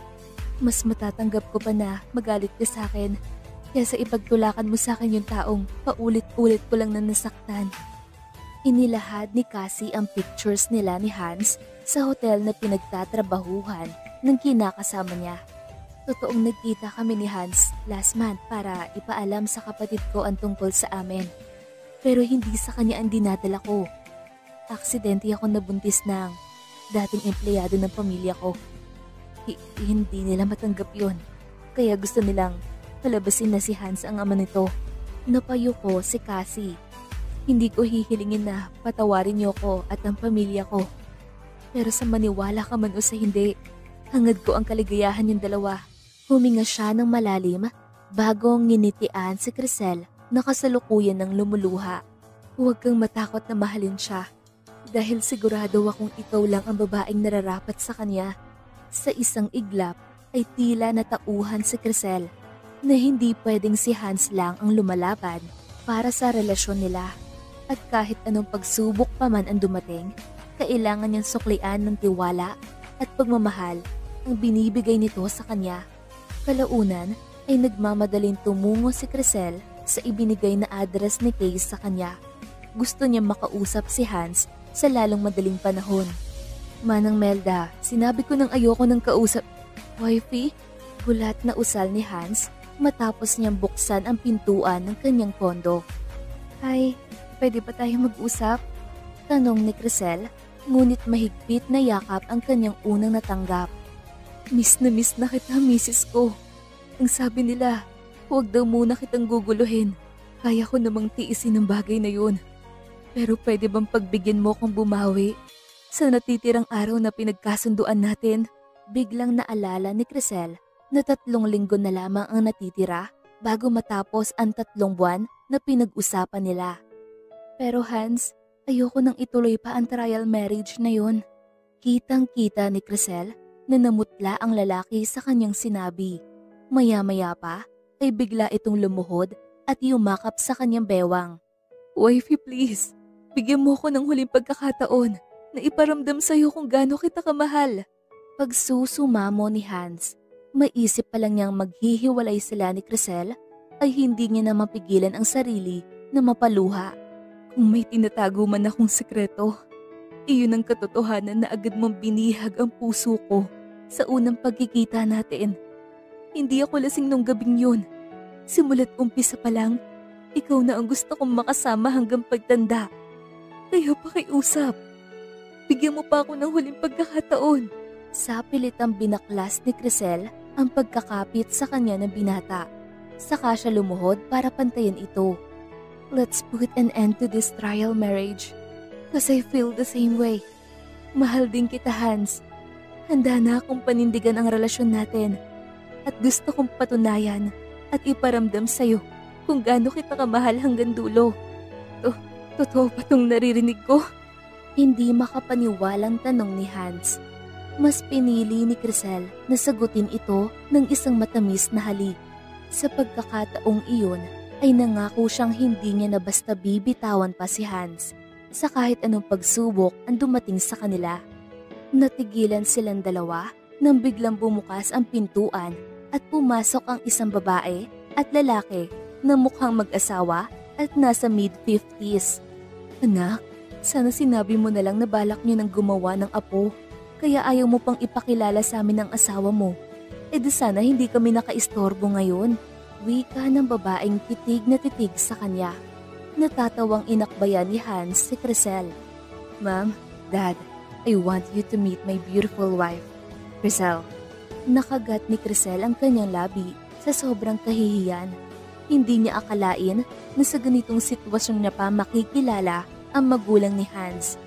Mas matatanggap ko pa na magalit ka sa akin kaysa ipagtulakan mo sa akin yung taong paulit-ulit ko lang na nasaktan. Inilahad ni Cassie ang pictures nila ni Hans sa hotel na pinagtatrabahuhan ng kinakasama niya. Totoong nagkita kami ni Hans last month para ipaalam sa kapatid ko ang tungkol sa amin. Pero hindi sa kanya ang dinadala ko. Aksidente ako nabuntis ng dating empleyado ng pamilya ko. Hindi nila matanggap yon. Kaya gusto nilang palabasin na si Hans ang ama nito. Napayo ko si Cassie. Hindi ko hihilingin na patawarin niyo ko at ang pamilya ko. Pero sa maniwala ka man o sa hindi, hangad ko ang kaligayahan yung dalawa. Huminga siya ng malalim bago nginitian si Crisel na kasalukuyan ng lumuluha. Huwag kang matakot na mahalin siya dahil sigurado akong ikaw lang ang babaeng nararapat sa kanya. Sa isang iglap ay tila natauhan si Crisel na hindi pwedeng si Hans lang ang lumalaban para sa relasyon nila. At kahit anong pagsubok pa man ang dumating, kailangan niyang suklian ng tiwala at pagmamahal ang binibigay nito sa kanya. Kalaunan ay nagmamadaling tumungo si Crisel sa ibinigay na address ni Kay sa kanya. Gusto niya makausap si Hans sa lalong madaling panahon. Manang Melda, sinabi ko nang ayoko ng kausap. Wifey? Gulat na usal ni Hans matapos niyang buksan ang pintuan ng kanyang kondo. Hi, pwede ba tayo mag-usap? Tanong ni Crisel, ngunit mahigpit na yakap ang kanyang unang natanggap. Miss na kita, misis ko. Ang sabi nila, huwag daw muna kitang guguluhin. Kaya ko namang tiisin ang bagay na yun. Pero pwede bang pagbigyan mo kung bumawi? Sa natitirang araw na pinagkasunduan natin, biglang naalala ni Crisel na 3 linggo na lamang ang natitira bago matapos ang 3 buwan na pinag-usapan nila. Pero Hans, ayoko nang ituloy pa ang trial marriage na yun. Kitang-kita ni Crisel na namutla ang lalaki sa kanyang sinabi. Maya-maya pa ay bigla itong lumuhod at yumakap sa kanyang bewang. Wifey, please, bigyan mo ko ng huling pagkakataon na iparamdam sa'yo kung gaano kita kamahal. Pagsusumamo ni Hans, maisip pa lang niyang maghihiwalay sila ni Crisel ay hindi niya na mapigilan ang sarili na mapaluha. Kung may tinatago man akong sekreto, iyon ang katotohanan na agad mong binihag ang puso ko sa unang pagkikita natin. Hindi ako lasing nung gabing yun. Simulat umpisa pa lang, ikaw na ang gusto kong makasama hanggang pagtanda. Kaya pakiusap. Bigyan mo pa ako ng huling pagkakataon. Sa pilitang binaklas ni Crisel ang pagkakapit sa kanya ng binata. Saka siya lumuhod para pantayan ito. Let's put an end to this trial marriage. Because I feel the same way. Mahal din kita, Hans. Handa na akong panindigan ang relasyon natin. At gusto kong patunayan at iparamdam sa'yo kung gaano kita kamahal hanggang dulo. Totoo ba itong naririnig ko? Hindi makapaniwalang tanong ni Hans. Mas pinili ni Crisel na sagutin ito ng isang matamis na halik. Sa pagkakataong iyon ay nangako siyang hindi niya na basta bibitawan pa si Hans sa kahit anong pagsubok ang dumating sa kanila. Natigilan silang dalawa nang biglang bumukas ang pintuan at pumasok ang isang babae at lalaki na mukhang mag-asawa at nasa mid-50s. Anak, sana sinabi mo na lang na balak niyo nang gumawa ng apo, kaya ayaw mo pang ipakilala sa amin ang asawa mo. E di sana hindi kami nakaistorbo ngayon. Wika ng babaeng titig na titig sa kanya. Natatawang inakbayan ni Hans si Crisel. Ma'am, Dad, I want you to meet my beautiful wife, Crisel. Nakagat ni Crisel ang kanyang labi sa sobrang kahihiyan. Hindi niya akalain na sa ganitong sitwasyon niya pa makikilala ang magulang ni Hans.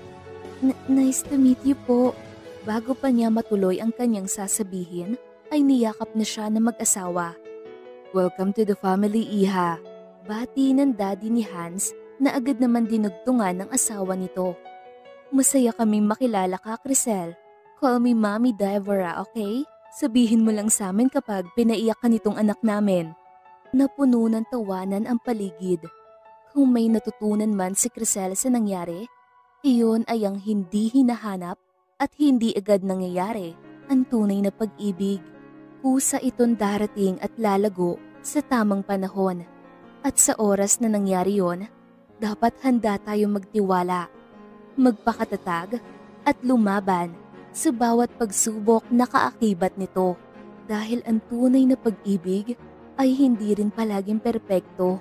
Nice to meet you po. Bago pa niya matuloy ang kanyang sasabihin, ay niyakap na siya na mag-asawa. Welcome to the family, Iha. Bati ng daddy ni Hans na agad naman dinugtungan ng asawa nito. Masaya kaming makilala ka, Crisel. Call me Mommy Deborah, okay? Sabihin mo lang sa amin kapag pinaiyak ka nitong anak namin. Napuno ng tawanan ang paligid. Kung may natutunan man si Crisel sa nangyari, iyon ay ang hindi hinahanap at hindi agad nangyayari ang tunay na pag-ibig. Kusa itong darating at lalago sa tamang panahon. At sa oras na nangyari yon, dapat handa tayong magtiwala, magpakatatag at lumaban sa bawat pagsubok na kaakibat nito. Dahil ang tunay na pag-ibig ay hindi rin palaging perpekto.